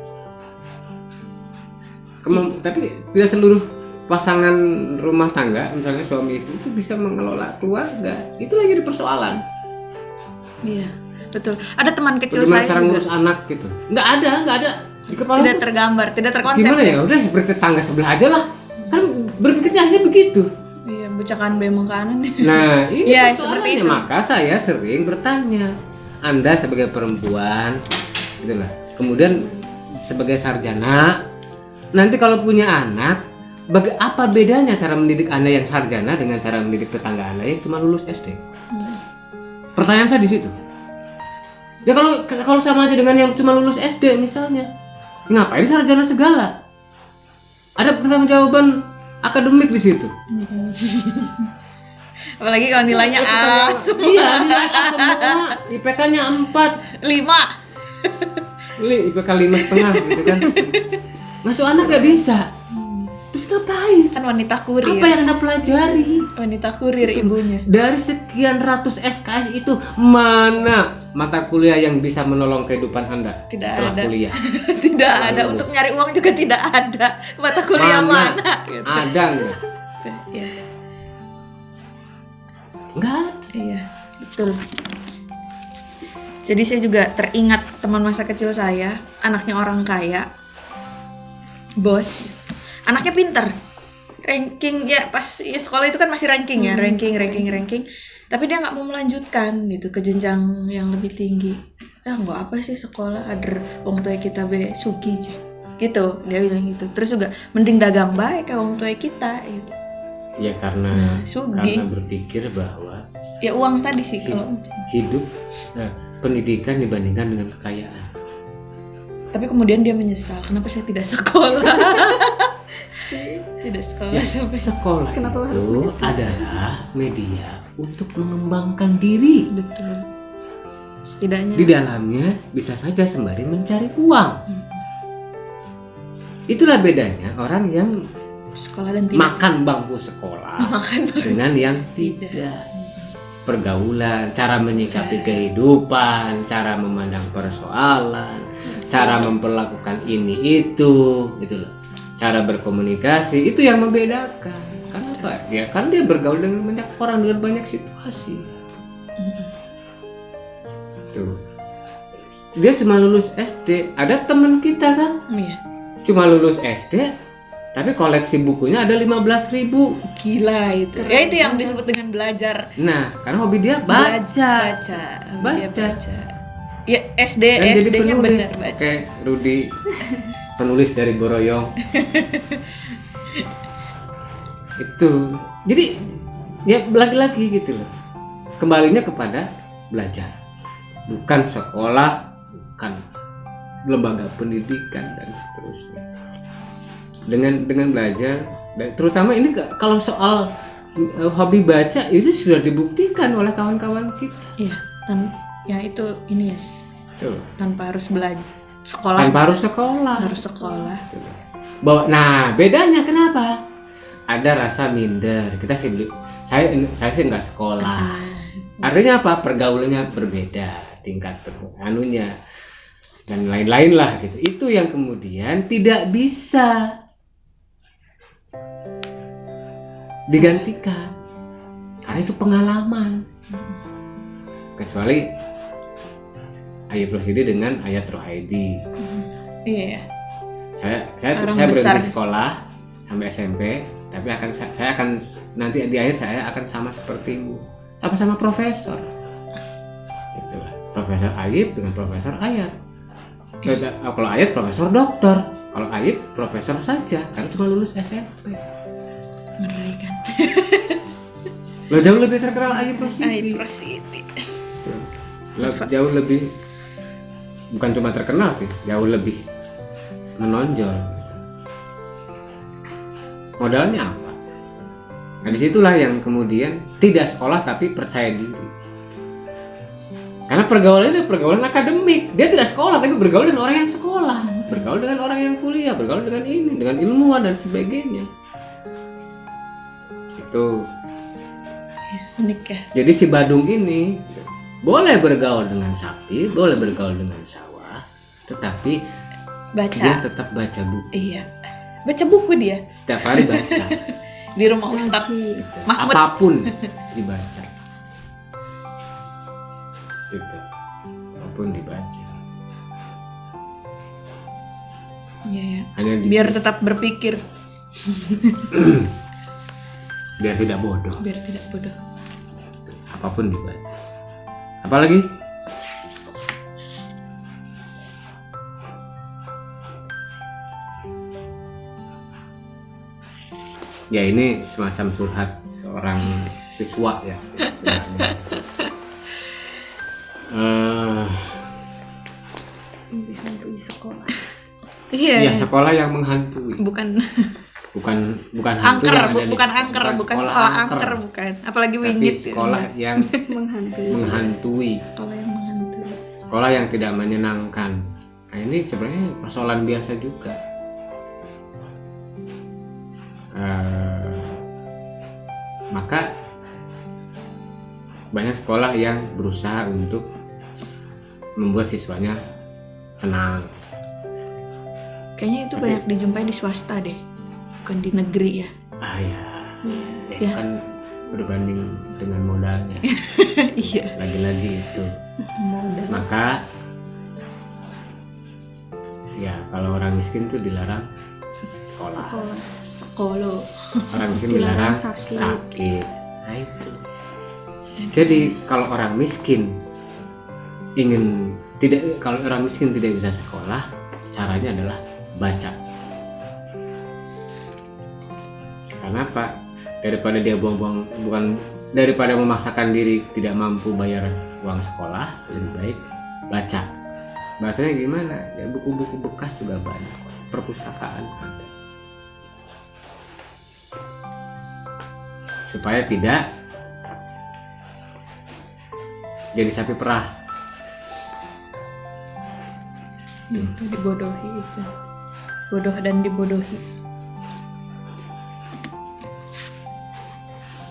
Tapi tidak seluruh pasangan rumah tangga, misalnya suami istri itu bisa mengelola keluarga. Itu lagi di persoalan. Iya, betul. Ada teman kecil Bagaimana saya cara juga. ngurus anak gitu? Nggak ada di kepala. Tidak tuh. tergambar, tidak terkonsep. Gimana ya? Udah seperti tetangga sebelah aja lah. Kan berpikirnya hanya begitu. Iya, bucakan bemong kanan. Nah, ini Ya, persoalannya. seperti itu. Maka saya sering bertanya, Anda sebagai perempuan, gitulah. Kemudian sebagai sarjana, nanti kalau punya anak, apa bedanya cara mendidik Anda yang sarjana dengan cara mendidik tetangga Anda yang cuma lulus SD? Pertanyaan saya di situ. Ya kalau sama aja dengan yang cuma lulus SD misalnya, ngapain sarjana segala? Ada pertanggungjawaban akademik di situ. Apalagi kalau nilainya A semua. Iya, nilai A semua. IPK-nya 4, 5. IPK 5,5 gitu kan. Masuk anak gak bisa. Terus ngapain? Kan wanita kurir. Apa yang Anda pelajari? Wanita kurir ibunya. Dari sekian ratus SKS itu, mana mata kuliah yang bisa menolong kehidupan Anda Tidak setelah ada. kuliah? Tidak ada, untuk nyari uang juga tidak ada. Mata kuliah mana gitu. Ada nggak? Iya. Nggak ada. Iya, betul. Jadi saya juga teringat teman masa kecil saya, anaknya orang kaya, bos, anaknya pinter, ranking ya pas ya, sekolah itu kan masih ranking ya, ranking. Tapi dia nggak mau melanjutkan gitu ke jenjang yang lebih tinggi. Ya nggak apa sih sekolah, ada wong tua kita be suki cek, gitu dia bilang gitu. Terus juga mending dagang baik kayak wong tua kita gitu. Ya karena Sugi. berpikir bahwa Ya uang tadi sih kalau. hidup pendidikan dibandingkan dengan kekayaan. Tapi kemudian dia menyesal, kenapa saya tidak sekolah? Tidak sekolah sampai. Sekolah Kenapa harus itu menyesal? adalah media untuk mengembangkan diri. Betul. Setidaknya. Di dalamnya bisa saja sembari mencari uang. Itulah bedanya orang yang Sekolah dan tidak. makan bangku sekolah Makan dengan yang tidak. Pergaulan, cara menyikapi kehidupan, cara memandang persoalan, cara memperlakukan ini itu, gitu loh. Cara berkomunikasi itu yang membedakan. Karena apa? Karena dia bergaul dengan banyak orang, dengan banyak situasi. Tuh. Dia cuma lulus SD. Ada teman kita kan, Iya. cuma lulus SD, tapi koleksi bukunya ada 15.000. Gila itu. Ya itu yang disebut dengan belajar. Nah, karena hobi dia baca. Baca. Dia Baca. baca. Ya SD Dan jadi SD-nya penulis. benar baca. Oke, Rudi penulis dari Boroyong. Itu. Jadi ya lagi-lagi gitu loh. Kembalinya kepada belajar. Bukan sekolah, bukan lembaga pendidikan dan seterusnya. Dengan belajar, dan terutama ini kalau soal hobi baca itu sudah dibuktikan oleh kawan-kawan kita. Iya. Ya itu ini ya. Tuh. Tanpa harus belajar sekolah. Tanpa harus sekolah. Harus sekolah. Nah, bedanya kenapa? Ada rasa minder. Kita sih saya sih nggak sekolah. Artinya apa? Pergaulannya berbeda, tingkat anunya dan lain-lain lah gitu. Itu yang kemudian tidak bisa digantikan karena itu pengalaman. Kecuali Ayub Rosidi dengan Ayat Rohaidi. Iya. Saya Orang berhenti besar. sekolah sampai SMP, tapi saya akan nanti di akhir saya akan sama sepertimu, sama-sama profesor. Itulah Profesor Ayub dengan Profesor Ayat. Kalau Ayat profesor doktor, kalau Ayub profesor saja karena cuma lulus SMP. Mengerikan. Lo jauh lebih terkenal Ayub Rosidi. Ayub Rosidi. Jauh lebih, bukan cuma terkenal sih, jauh lebih menonjol. Modalnya apa? Nah disitulah yang kemudian tidak sekolah tapi percaya diri. Karena pergaulannya pergaulan akademik. Dia tidak sekolah tapi bergaul dengan orang yang sekolah, bergaul dengan orang yang kuliah, bergaul dengan ini, dengan ilmuwan dan sebagainya. Itu Unik ya. jadi si Badung ini boleh bergaul dengan sapi, boleh bergaul dengan sawah, tetapi dia Baca. tetap baca buku. Iya. Baca buku dia Setiap hari baca. di rumah Ustadz Ngaji. Gitu. Mahmud. Apapun dibaca. Gitu. Apapun dibaca. Iya ya. Hanya Biar tetap berpikir, biar tidak bodoh. biar tidak bodoh. Apapun dibaca. Apalagi? Ya ini semacam curhat seorang siswa ya. Dihantui sekolah. Iya. Ya sekolah yang menghantui. Bukan Bukan hantu angker, yang ada di bukan angker, bukan sekolah angker, bukan. Apalagi tapi wingit. sekolah yang Menghantui. menghantui, Sekolah yang menghantui. sekolah yang tidak menyenangkan. Nah ini sebenarnya persoalan biasa juga. Maka banyak sekolah yang berusaha untuk membuat siswanya senang. Kayaknya itu banyak dijumpai di swasta deh, bukan di negeri ya. Ya Ya. kan berbanding dengan modalnya. Iya. Lagi-lagi itu. Modal. Maka ya kalau orang miskin tuh dilarang sekolah. Sekolah. Orang miskin Dilarang dilarang sakit. sakit. Nah itu. Jadi kalau orang miskin kalau orang miskin tidak bisa sekolah, caranya adalah baca. Karena apa? Daripada dia daripada memaksakan diri tidak mampu bayar uang sekolah, lebih baik baca. Bahasanya gimana? Ya buku-buku bekas juga banyak, perpustakaan ada. Supaya tidak jadi sapi perah. Itu dibodohi itu. Bodoh dan dibodohi.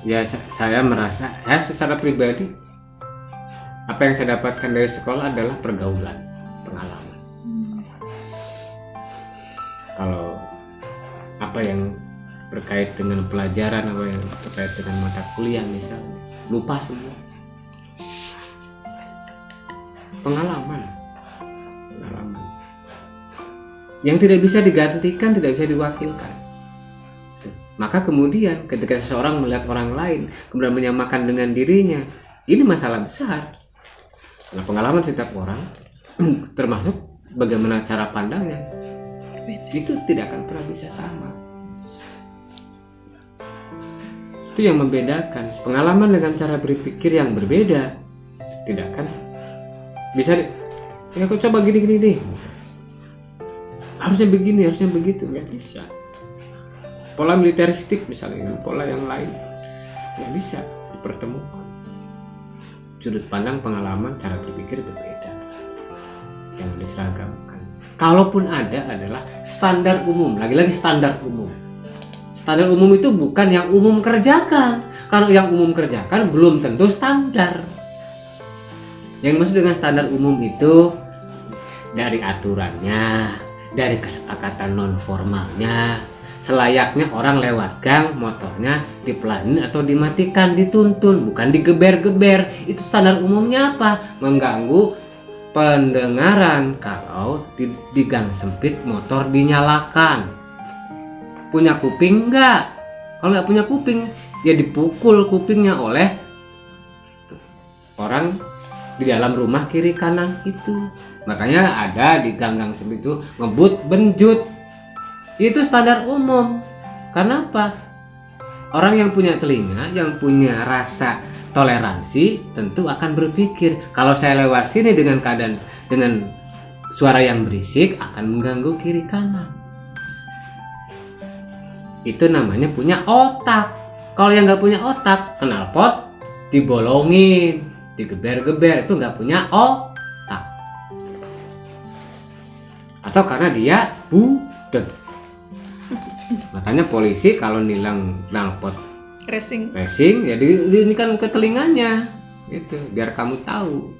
Ya saya merasa secara pribadi apa yang saya dapatkan dari sekolah adalah pergaulan, pengalaman. Kalau apa yang berkait dengan pelajaran, apa yang terkait dengan mata kuliah misalnya, lupa semua. Pengalaman yang tidak bisa digantikan, tidak bisa diwakilkan. Maka kemudian ketika seseorang melihat orang lain kemudian menyamakan dengan dirinya, ini masalah besar. Nah, pengalaman setiap orang termasuk bagaimana cara pandangnya itu tidak akan pernah bisa sama. Itu yang membedakan pengalaman dengan cara berpikir yang berbeda. Tidak kan bisa ya aku coba gini deh, harusnya begini, harusnya begitu, nggak bisa. Pola militeristik misalnya, pola yang lain nggak bisa dipertemukan. Sudut pandang, pengalaman, cara berpikir berbeda, yang diseragamkan. Kalaupun ada adalah standar umum, lagi-lagi standar umum. Standar umum itu bukan yang umum kerjakan. Kalau yang umum kerjakan belum tentu standar. Yang dimaksud dengan standar umum itu dari aturannya, dari kesepakatan non formalnya. Selayaknya orang lewat gang, motornya dipelanin atau dimatikan, dituntun, bukan digeber-geber. Itu standar umumnya apa? Mengganggu pendengaran kalau di gang sempit motor dinyalakan. Punya kuping enggak? Kalau nggak punya kuping, ya dipukul kupingnya oleh orang di dalam rumah kiri kanan itu. Makanya ada di gang-gang sempit itu ngebut benjut. Itu standar umum. Karena apa? Orang yang punya telinga, yang punya rasa toleransi tentu akan berpikir, kalau saya lewat sini dengan keadaan dengan suara yang berisik akan mengganggu kiri kanan. Itu namanya punya otak. Kalau yang nggak punya otak, knalpot dibolongin, digeber-geber, itu nggak punya otak. Atau karena dia budeg. Makanya polisi kalau nilang knalpot Racing ya ini kan ke telinganya gitu, biar kamu tahu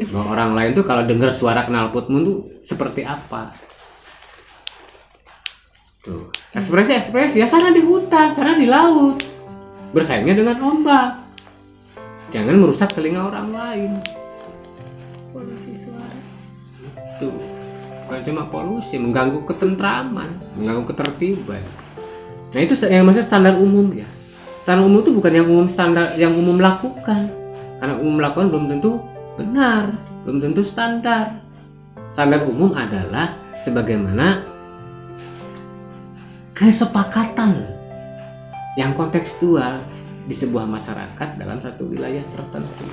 bahwa orang lain tuh kalau dengar suara knalpotmu tuh seperti apa. Tuh, ekspresi ya sana di hutan, sana di laut, bersaingnya dengan ombak. Jangan merusak telinga orang lain. Polusi suara. Tuh. Bukan cuma polusi, mengganggu ketentraman, mengganggu ketertiban. Nah itu yang maksud standar umum ya. Standar umum itu bukan yang umum standar, yang umum lakukan. Karena umum lakukan belum tentu benar, belum tentu standar. Standar umum adalah sebagaimana kesepakatan yang kontekstual di sebuah masyarakat dalam satu wilayah tertentu.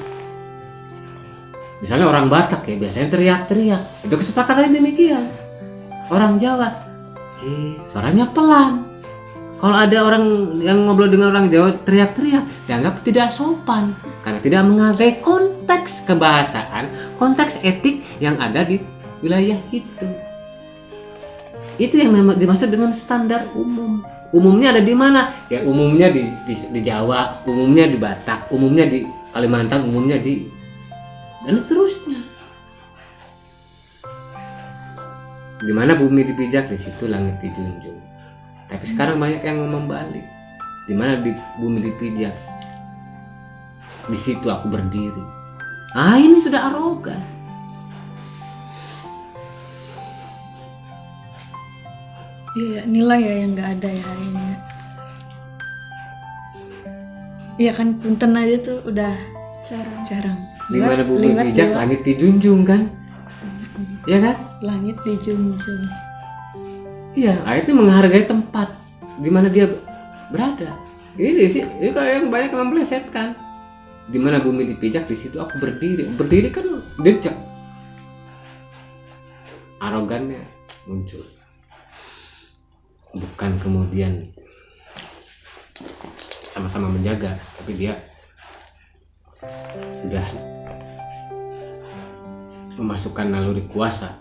Misalnya orang Batak ya biasanya teriak-teriak, itu kesepakatannya demikian. Orang Jawa, suaranya pelan. Kalau ada orang yang ngobrol dengan orang Jawa teriak-teriak, dianggap tidak sopan karena tidak menghargai konteks kebahasaan, konteks etik yang ada di wilayah itu. Itu yang dimaksud dengan standar umum. Umumnya ada di mana? Ya umumnya di Jawa, umumnya di Batak, umumnya di Kalimantan, umumnya di dan seterusnya. Di mana bumi dipijak, di situ langit dijunjung. Tapi sekarang banyak yang membalik. Di mana di bumi dipijak, di situ aku berdiri. Ah ini sudah arogan. Iya, nilai ya yang nggak ada ya hari ini. Iya kan, punten aja tuh udah jarang. Di mana bumi dipijak, langit dijunjung kan? Iya kan? Langit dijunjung. Iya, itu menghargai tempat di mana dia berada. Ini sih, ini kalau yang banyak memplesetkan. Di mana bumi dipijak, di situ aku berdiri. Berdiri kan dejak. Arogannya muncul. Bukan kemudian sama-sama menjaga, tapi dia sudah memasukkan naluri kuasa.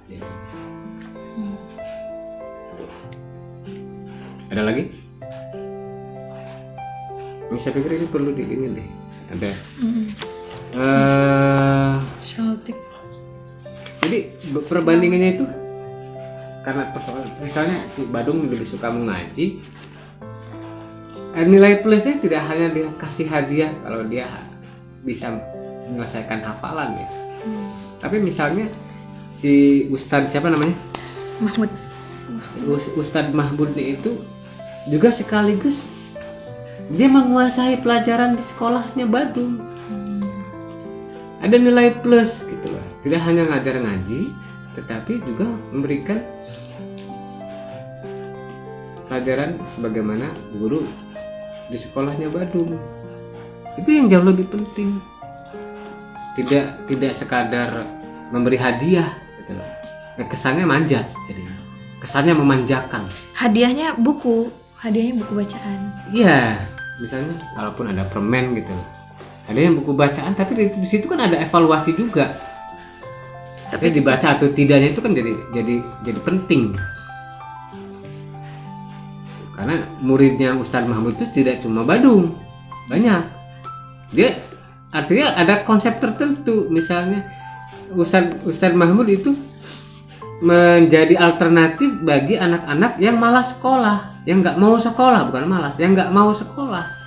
Ada lagi? Saya pikir ini perlu di ini deh. Ada. Celtic. Jadi perbandingannya itu karena persoalan misalnya si Badung lebih suka mengaji, nilai plusnya tidak hanya dia kasih hadiah kalau dia bisa menyelesaikan hafalan ya, tapi misalnya si Ustadz siapa namanya Mahmud. Ustadz Mahmudnya itu juga sekaligus dia menguasai pelajaran di sekolahnya Badung. Ada nilai plus gitu loh. Tidak hanya ngajar ngaji, tetapi juga memberikan pelajaran sebagaimana guru di sekolahnya Badung. Itu yang jauh lebih penting. Tidak sekadar memberi hadiah gitu loh. Kesannya manja jadinya. Kesannya memanjakan. Hadiahnya buku bacaan. Iya, misalnya kalaupun ada permen gitu loh. Ada yang buku bacaan, tapi di situ kan ada evaluasi juga. Tapi dibaca atau tidaknya itu kan jadi penting. Karena muridnya Ustadz Mahmud itu tidak cuma Badung, banyak. Dia artinya ada konsep tertentu. Misalnya Ustadz Mahmud itu menjadi alternatif bagi anak-anak yang malas sekolah, yang nggak mau sekolah, bukan malas, yang nggak mau sekolah.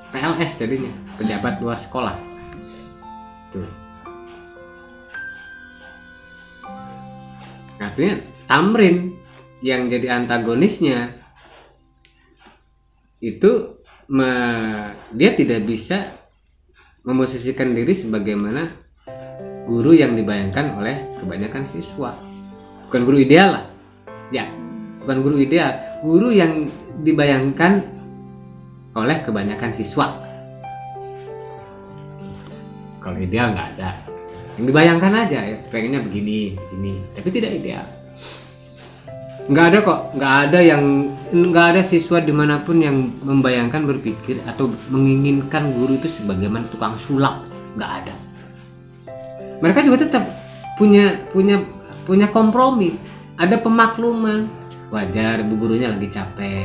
PLS jadinya, pejabat luar sekolah. Tuh. Artinya Tamrin yang jadi antagonisnya itu dia tidak bisa memosisikan diri sebagaimana guru yang dibayangkan oleh kebanyakan siswa. Bukan guru ideal lah. Ya, bukan guru ideal, guru yang dibayangkan oleh kebanyakan siswa. Kalau ideal nggak ada, yang dibayangkan aja ya, pengennya begini, tapi tidak ideal. Nggak ada kok, nggak ada siswa dimanapun yang membayangkan, berpikir atau menginginkan guru itu sebagaimana tukang sulap, nggak ada. Mereka juga tetap punya kompromi, ada pemakluman. Wajar bu gurunya lagi capek,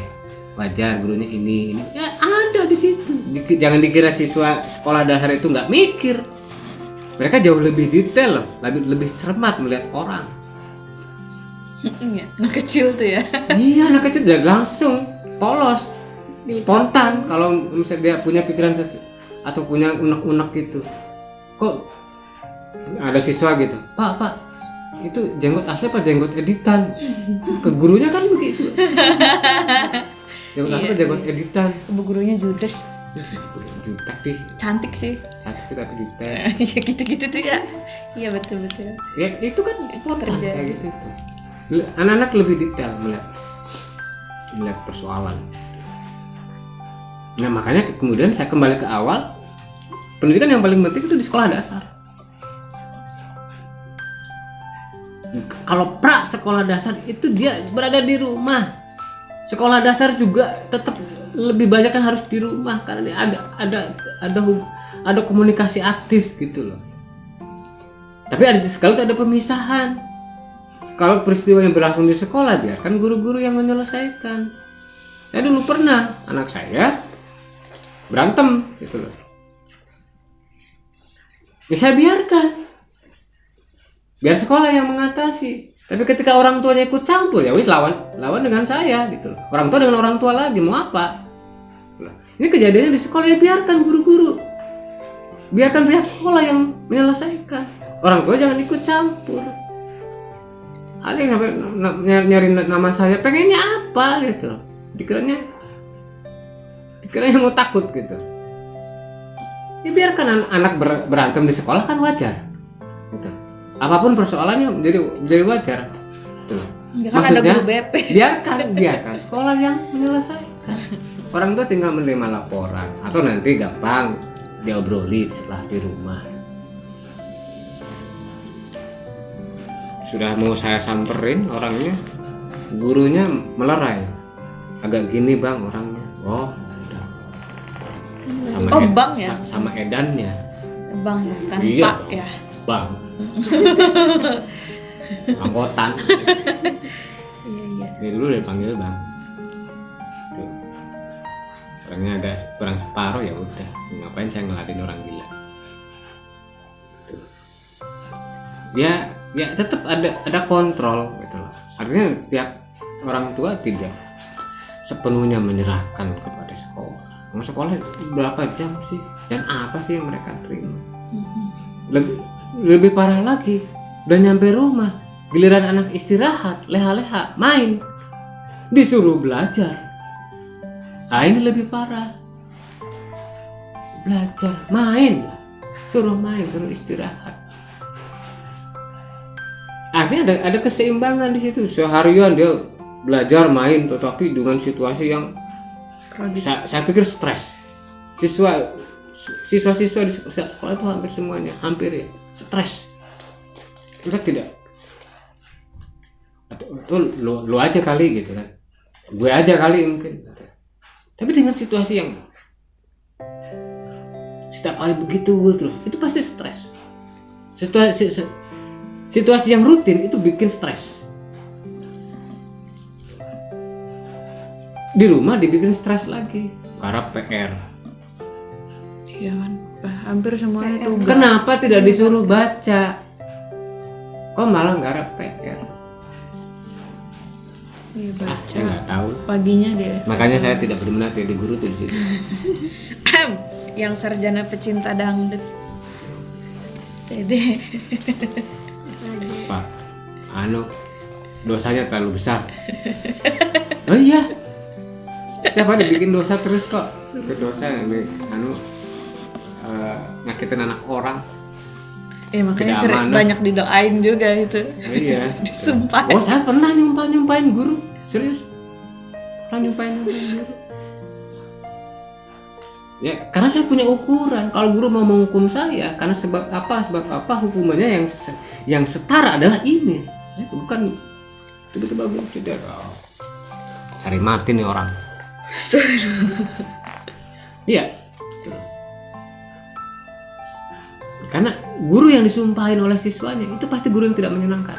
wajar gurunya ini ya ada di situ. Jangan dikira siswa sekolah dasar itu nggak mikir. Mereka jauh lebih detail loh, lebih cermat melihat orang. Iya, anak kecil tuh ya. Iya, anak kecil dan langsung polos, spontan. Kalau misalnya dia punya pikiran atau punya unek-unek gitu, kok ada siswa gitu, Pak, itu jenggot asli apa jenggot editan? Ke gurunya kan begitu. Jenggot asli apa jenggot editan? Bu gurunya judes. Jutek Cantik sih. Cantik tapi jutek. Iya gitu tuh ya. Iya betul. Ya itu kan spontan kayak gitu itu. Anak-anak lebih detail melihat persoalan. Nah makanya kemudian saya kembali ke awal, pendidikan yang paling penting itu di sekolah dasar. Kalau pra sekolah dasar itu dia berada di rumah. Sekolah dasar juga tetap lebih banyak kan harus di rumah karena ada komunikasi aktif gitu loh. Tapi sekaligus ada pemisahan. Kalau peristiwa yang berlangsung di sekolah biarkan guru-guru yang menyelesaikan. Saya dulu pernah anak saya berantem gitu loh. Ya saya biarkan. Biar sekolah yang mengatasi. Tapi ketika orang tuanya ikut campur ya wis lawan dengan saya gitu loh. Orang tua dengan orang tua lagi mau apa? Ini kejadiannya di sekolah ya biarkan guru-guru. Biarkan pihak sekolah yang menyelesaikan. Orang tua jangan ikut campur. Ada yang sampai nyari nama saya, pengennya apa gitu loh. Dikiranya mau takut gitu. Ya biarkan anak berantem di sekolah kan wajar. Gitu. Apapun persoalannya jadi wajar. Gitu. Maksudnya ada guru BP. biarkan sekolah yang menyelesaikan. Orang tua tinggal menerima laporan atau nanti gampang diobrolin setelah di rumah. Sudah mau saya samperin orangnya, gurunya melerai. Agak gini bang orangnya. Oh, udah. Bang ya? Sama edannya. Bang ya, kan iya, Pak ya. Bang. Anggotan. Iya. Dia dulu udah panggil bang. orangnya agak kurang separuh, ya udah, ngapain saya ngeladen orang gila. Tuh. Ya tetap ada kontrol gitu loh. Artinya pihak orang tua tidak sepenuhnya menyerahkan kepada sekolah. Mau sekolah berapa jam sih, dan apa sih yang mereka terima? Lebih parah lagi, udah nyampe rumah, giliran anak istirahat, leha-leha, main, disuruh belajar. Nah ini lebih parah. Belajar, main, suruh istirahat. Artinya ada keseimbangan di situ. Seharian dia belajar, main, tetapi dengan situasi yang saya pikir stres. Siswa-siswa di sekolah itu hampir semuanya, hampir ya, stres. Kita tidak. Atau lu aja kali gitu kan. Gue aja kali mungkin. Tapi dengan situasi yang setiap hari begitu terus, itu pasti stres. Situasi yang rutin itu bikin stres. Di rumah dibikin stres lagi, karena PR. Iya kan, hampir semuanya tugas. Kenapa tidak disuruh baca? Kok malah garap PR? Iya baca. Saya nggak tahu. Paginya dia. Makanya saya tidak berminat jadi guru tuh di situ. Yang sarjana pecinta dangdut. SPD. Pak, dosanya terlalu besar. Oh iya. Setiap hari bikin dosa terus kok. Itu dosa ini nyakitin anak orang. Makanya sering banyak didoain juga itu. Iya. Disumpah. Oh, saya pernah nyumpahin guru. Serius. Pernah nyumpahin guru. Ya, karena saya punya ukuran. Kalau guru mau menghukum saya karena sebab apa hukumannya yang setara adalah ini. Ya, bukan tiba-tiba guru tidak. Cari mati nih orang. Iya. Karena guru yang disumpahin oleh siswanya itu pasti guru yang tidak menyenangkan.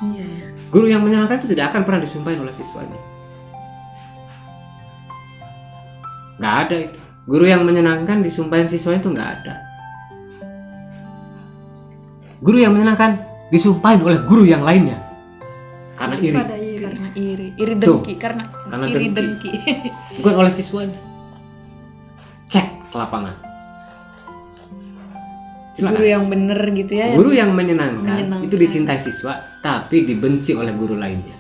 Iya ya. Guru yang menyenangkan itu tidak akan pernah disumpahin oleh siswanya. Nggak ada itu. Guru yang menyenangkan disumpahin siswanya itu nggak ada. Guru yang menyenangkan disumpahin oleh guru yang lainnya. Karena iri. Karena iri dengki. Karena iri dengki. Bukan oleh siswanya. Cek ke lapangan. Silakan. Guru yang bener gitu ya. Guru yang menyenangkan itu dicintai siswa, tapi dibenci oleh guru lainnya.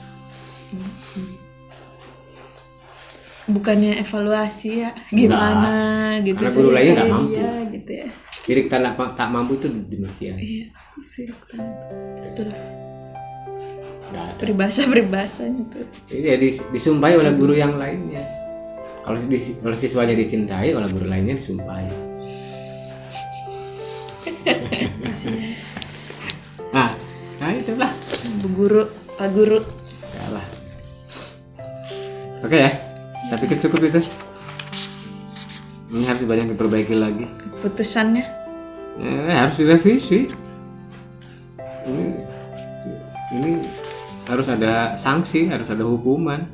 Bukannya evaluasi ya, gimana enggak. gitu. Karena guru lainnya nggak mampu. Gitu ya. Sirik tak mampu itu demikian. Iya, sirik betul. Nggak ada. Peribahasanya tuh. Iya, disumpahi oleh guru yang lainnya. Kalau oleh siswanya dicintai, oleh guru lainnya disumpahi. Nah itulah Pak Guru. Yalah. Oke ya, saya pikir cukup itu. Ini harus banyak diperbaiki lagi. Putusannya? Harus direvisi. Ini harus ada sanksi, harus ada hukuman.